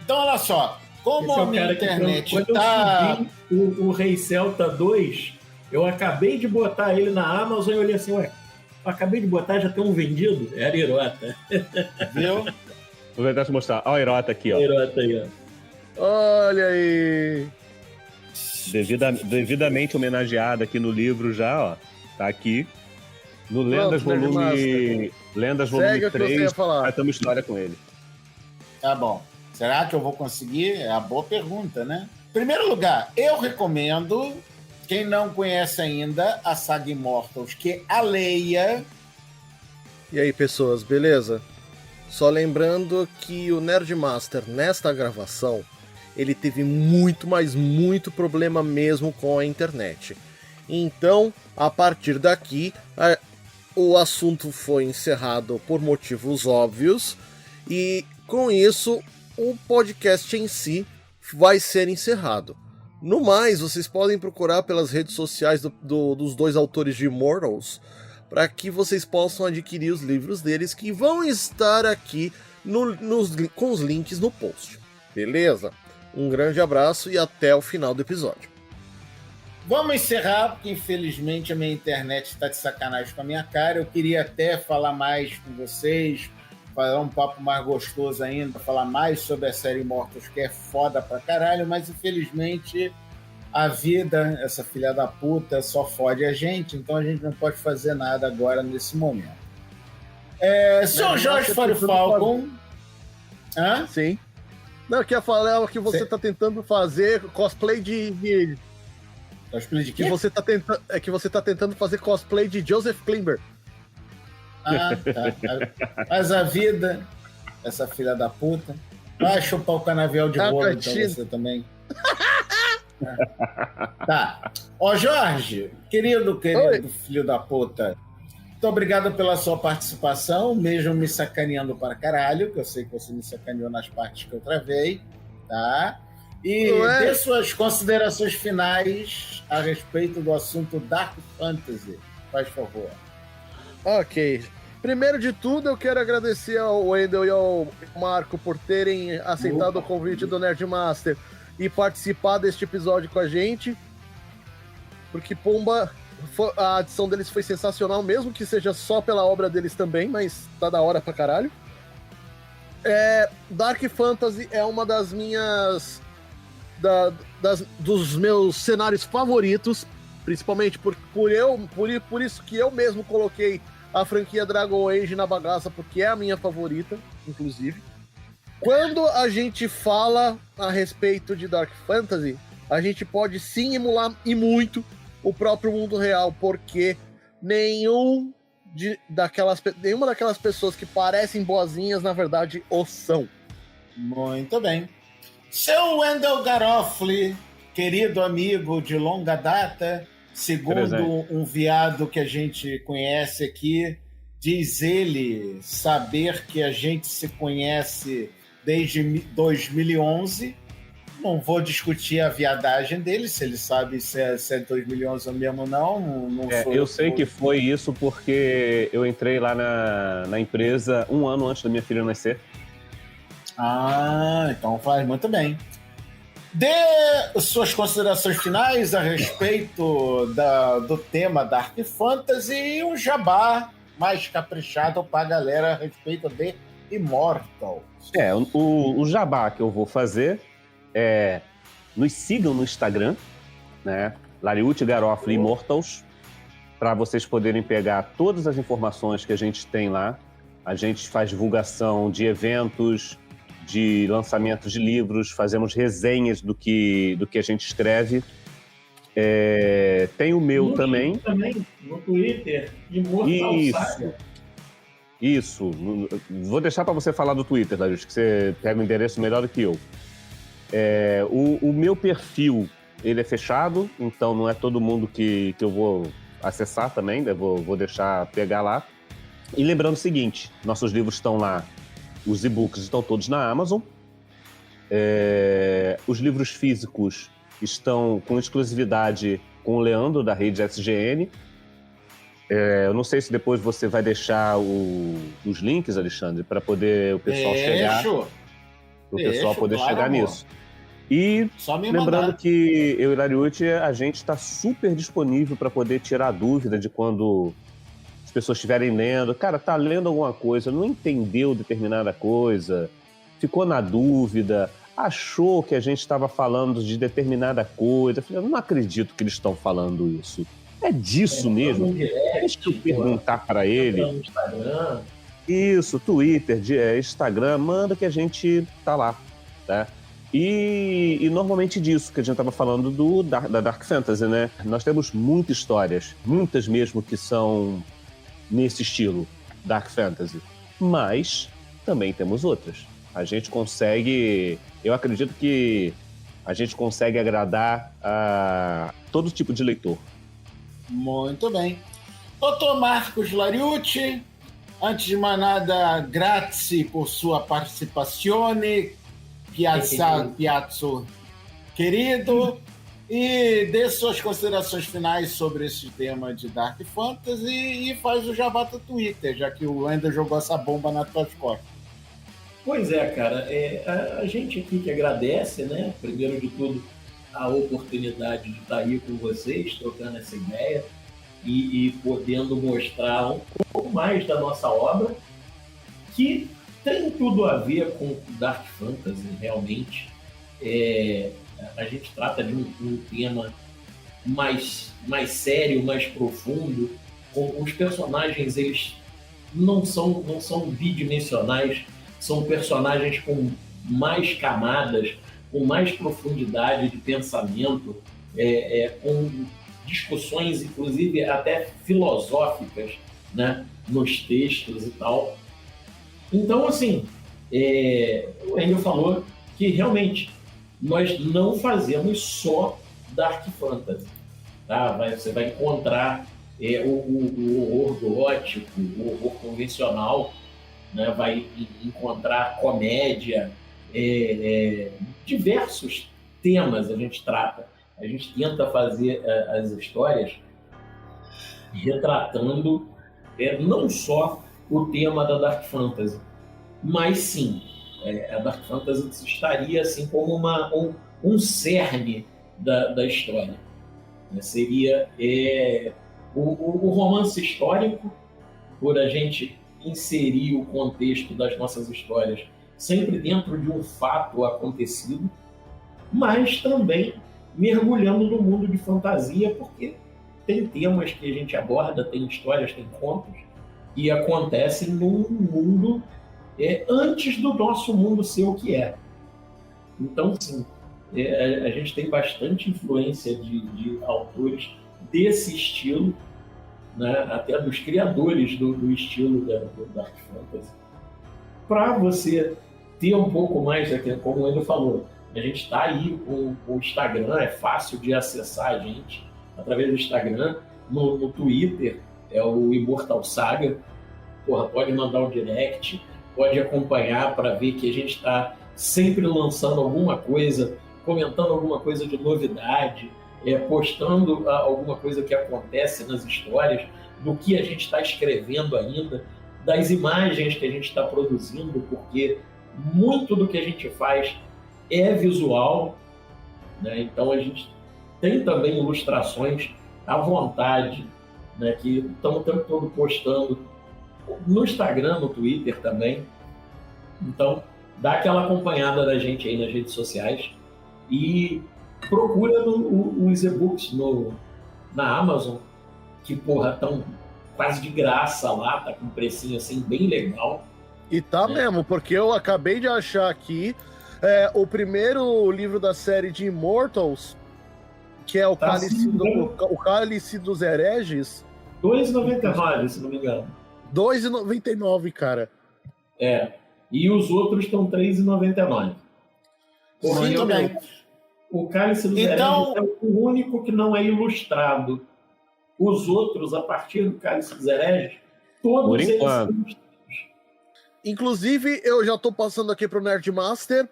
Então, olha só. Como a minha internet quando tá... eu subi o Rei Celta 2, eu acabei de botar ele na Amazon e eu olhei assim, eu acabei de botar, já tem um vendido? Era Irota. Viu? Vou tentar te mostrar. Olha a Irota aqui, ó. A Irota aí, ó. Olha aí. Devidamente homenageada aqui no livro já, ó. Tá aqui. No Lendas volume 3, já tem uma história com ele. Tá bom. Será que eu vou conseguir? É a boa pergunta, né? Em primeiro lugar, eu recomendo, quem não conhece ainda, a saga Immortals, que a leia. E aí, pessoas, beleza? Só lembrando que o Nerdmaster, nesta gravação, ele teve muito, mas muito problema mesmo com a internet. Então, a partir daqui, o assunto foi encerrado por motivos óbvios e, com isso, o podcast em si vai ser encerrado. No mais, vocês podem procurar pelas redes sociais dos dois autores de Immortals para que vocês possam adquirir os livros deles, que vão estar aqui com os links no post. Beleza? Um grande abraço e até o final do episódio. Vamos encerrar, porque infelizmente a minha internet está de sacanagem com a minha cara. Eu queria até falar mais com vocês, falar um papo mais gostoso ainda, falar mais sobre a série Immortals, que é foda pra caralho, mas infelizmente a vida, essa filha da puta, só fode a gente, então a gente não pode fazer nada agora nesse momento. Sr. Jorge Fábio Falcon. Hã? Sim. Não, eu queria falar que você tá tentando fazer cosplay de... Cosplay de quê? Que você tá tentando fazer cosplay de Joseph Klimber. Ah, tá. Mas a vida, essa filha da puta, vai chupar o canavial de bolo, então você também. Tá. Ó, Jorge, querido filho da puta, muito obrigado pela sua participação, mesmo me sacaneando para caralho, que eu sei que você me sacaneou nas partes que eu travei, tá? E dê suas considerações finais a respeito do assunto Dark Fantasy, faz favor. Ok. Primeiro de tudo, eu quero agradecer ao Wendel e ao Marco por terem aceitado o convite do Nerdmaster e participar deste episódio com a gente. Porque, pomba, a adição deles foi sensacional, mesmo que seja só pela obra deles também, mas tá da hora pra caralho. Dark Fantasy é uma das minhas... dos meus cenários favoritos, principalmente por isso que eu mesmo coloquei a franquia Dragon Age na bagaça, porque é a minha favorita, inclusive. Quando a gente fala a respeito de Dark Fantasy, a gente pode sim emular e muito o próprio mundo real, porque nenhuma daquelas pessoas que parecem boazinhas, na verdade, o são. Muito bem. Seu Wendel Garofoli, querido amigo de longa data, segundo um viado que a gente conhece aqui, diz ele saber que a gente se conhece desde 2011. Não vou discutir a viadagem dele, se ele sabe se é 2011 mesmo ou não. Eu sei que foi isso porque eu entrei lá na empresa 1 ano antes da minha filha nascer. Ah, então faz muito bem. Dê suas considerações finais a respeito do tema Dark Fantasy e um jabá mais caprichado para a galera a respeito de Immortals. O jabá que eu vou fazer é... Nos sigam no Instagram, né? Lariucci Garofoli Immortals, para vocês poderem pegar todas as informações que a gente tem lá. A gente faz divulgação de eventos, de lançamentos de livros, fazemos resenhas do que a gente escreve. Tem o meu também. No Twitter, Immortal Saga. Isso. Vou deixar para você falar do Twitter, Darius, que você pega o endereço melhor do que eu. O meu perfil, ele é fechado, então não é todo mundo que eu vou acessar também, né? Vou deixar pegar lá. E lembrando o seguinte, nossos livros estão lá. Os e-books estão todos na Amazon. Os livros físicos estão com exclusividade com o Leandro, da rede SGN. Eu não sei se depois você vai deixar os links, Alexandre, para poder o pessoal chegar. O pessoal poder chegar nisso. E lembrando que eu e Lariucci, a gente está super disponível para poder tirar a dúvida de quando as pessoas estiverem lendo. Cara, tá lendo alguma coisa, não entendeu determinada coisa, ficou na dúvida, achou que a gente estava falando de determinada coisa. Eu não acredito que eles estão falando isso. É disso mesmo? Deixa eu perguntar para ele. Instagram. Isso, Twitter, Instagram, manda que a gente tá lá, tá? E normalmente disso que a gente estava falando da Dark Fantasy, né? Nós temos muitas histórias, muitas mesmo que são nesse estilo, Dark Fantasy. Mas também temos outras. A gente consegue... Eu acredito que a gente consegue agradar a todo tipo de leitor. Muito bem. Dr. Marcos Lariucci, antes de mais nada, grazie por sua participazione, Piazzo querido, e dê suas considerações finais sobre esse tema de Dark Fantasy e faz o jabá do Twitter, já que o Wendel jogou essa bomba nas tuas costas. Pois é, cara. A gente aqui que agradece, né? Primeiro de tudo, a oportunidade de estar aí com vocês, trocando essa ideia e podendo mostrar um pouco mais da nossa obra, que tem tudo a ver com Dark Fantasy, realmente. A gente trata de um tema mais sério, mais profundo. Os personagens, eles não são bidimensionais, são personagens com mais camadas, com mais profundidade de pensamento, com discussões, inclusive até filosóficas, né, nos textos e tal. Então, assim, o Enio falou que realmente nós não fazemos só Dark Fantasy. Tá? Você vai encontrar o horror gótico, o horror convencional, né? Vai encontrar comédia, diversos temas a gente trata. A gente tenta fazer as histórias retratando não só o tema da Dark Fantasy, mas sim, a Dark Fantasy estaria assim como um cerne da história. Seria o romance histórico, por a gente inserir o contexto das nossas histórias sempre dentro de um fato acontecido, mas também mergulhando no mundo de fantasia, porque tem temas que a gente aborda, tem histórias, tem contos, que acontecem num mundo antes do nosso mundo ser o que é. Então, sim, a gente tem bastante influência de autores desse estilo, né, até dos criadores do estilo do Dark Fantasy, para você ter um pouco mais, como ele falou, a gente está aí com o Instagram, é fácil de acessar a gente através do Instagram, no Twitter, é o Immortal Saga. Porra, pode mandar um direct, pode acompanhar para ver que a gente está sempre lançando alguma coisa, comentando alguma coisa de novidade, postando alguma coisa que acontece nas histórias, do que a gente está escrevendo ainda, das imagens que a gente está produzindo, porque muito do que a gente faz é visual, né? Então a gente tem também ilustrações à vontade, né? Que estamos o tempo todo postando no Instagram, no Twitter também. Então dá aquela acompanhada da gente aí nas redes sociais e procura os e-books na Amazon, que porra, estão quase de graça lá, tá com um precinho assim bem legal. E tá mesmo, porque eu acabei de achar aqui o primeiro livro da série de Immortals, que é o Cálice dos Hereges. R$2,99, se não me engano. R$2,99, cara. E os outros estão R$3,99. Sim, também. O Cálice dos Hereges é o único que não é ilustrado. Os outros, a partir do Cálice dos Hereges, todos eles são ilustrados. Inclusive, eu já estou passando aqui para o Nerdmaster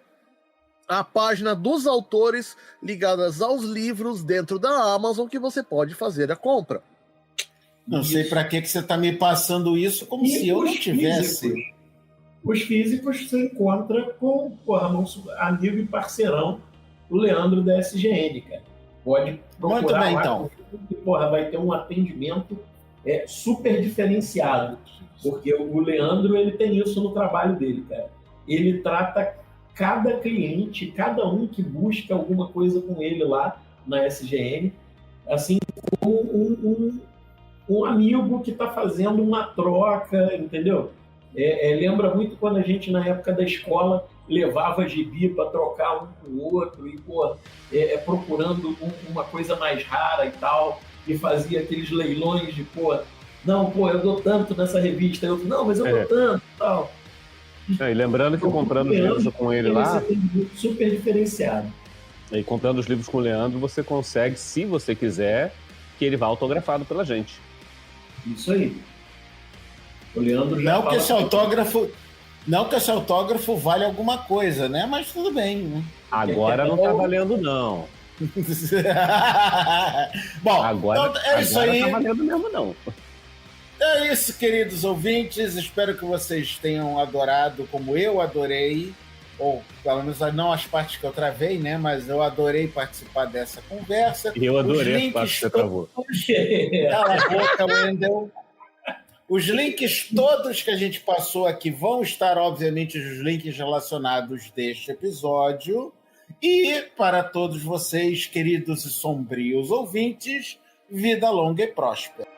a página dos autores ligadas aos livros dentro da Amazon que você pode fazer a compra. Não sei para que você está me passando isso como se eu não tivesse. Os físicos você encontra com nosso amigo e parceirão, o Leandro da SGN, cara. Pode procurar. Muito bem, então. Que, vai ter um atendimento super diferenciado. Porque o Leandro, ele tem isso no trabalho dele, cara. Ele trata cada cliente, cada um que busca alguma coisa com ele lá na SGN, assim, como um amigo que está fazendo uma troca, entendeu? Lembra muito quando a gente, na época da escola, levava gibi para trocar um com o outro e, procurando uma coisa mais rara e tal, e fazia aqueles leilões de, eu dou tanto nessa revista, eu, não, mas eu dou tanto e tal. E lembrando que comprando os livros com ele lá... Super diferenciado. E comprando os livros com o Leandro, você consegue, se você quiser, que ele vá autografado pela gente. Isso aí. O Leandro já Não que esse autógrafo vale alguma coisa, né? Mas tudo bem. Né? Agora não tá valendo, não. Bom, agora então é isso aí. Não tá valendo mesmo, não. É isso, queridos ouvintes. Espero que vocês tenham adorado, como eu adorei, ou pelo menos não as partes que eu travei, né? Mas eu adorei participar dessa conversa. E eu adorei as partes que você travou. Cala a boca, Wendel. Os links todos que a gente passou aqui vão estar, obviamente, os links relacionados deste episódio. E para todos vocês, queridos e sombrios ouvintes, vida longa e próspera.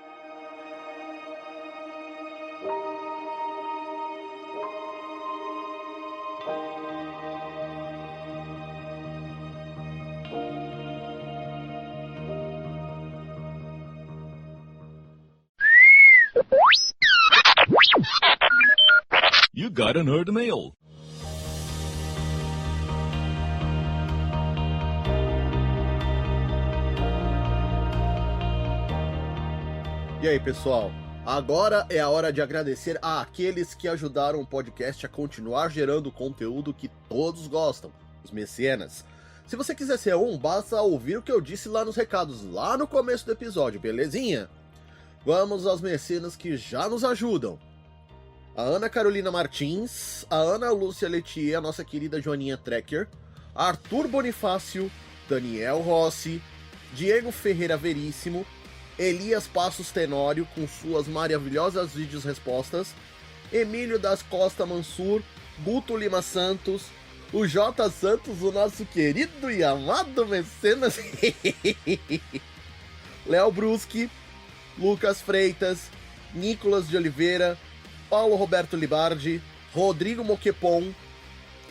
You got a nerd mail. E aí, pessoal? Agora é a hora de agradecer àqueles que ajudaram o podcast a continuar gerando conteúdo que todos gostam, os mecenas. Se você quiser ser um, basta ouvir o que eu disse lá nos recados, lá no começo do episódio, belezinha? Vamos aos mecenas que já nos ajudam. A Ana Carolina Martins, a Ana Lúcia Letier, a nossa querida Joaninha Trecker, Arthur Bonifácio, Daniel Rossi, Diego Ferreira Veríssimo, Elias Passos Tenório com suas maravilhosas vídeos-respostas, Emílio das Costa Mansur, Guto Lima Santos, o J. Santos, o nosso querido e amado mecenas, Léo Bruschi, Lucas Freitas, Nicolas de Oliveira, Paulo Roberto Libardi, Rodrigo Moquepon,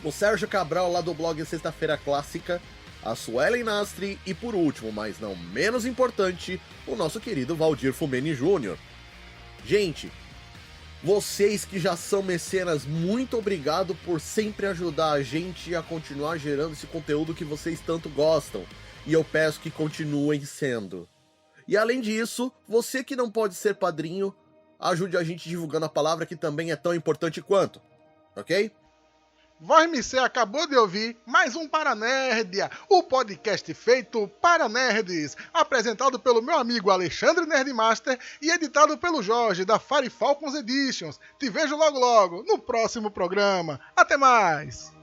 o Sérgio Cabral lá do blog Sexta-feira Clássica, a Suelen Nastri e, por último, mas não menos importante, o nosso querido Valdir Fumeni Jr. Gente, vocês que já são mecenas, muito obrigado por sempre ajudar a gente a continuar gerando esse conteúdo que vocês tanto gostam. E eu peço que continuem sendo. E além disso, você que não pode ser padrinho, ajude a gente divulgando a palavra que também é tão importante quanto, ok? Voz MC acabou de ouvir mais um Paranerdia, o podcast feito para nerds, apresentado pelo meu amigo Alexandre Nerdmaster e editado pelo Jorge da Fire Falcons Editions. Te vejo logo logo no próximo programa. Até mais!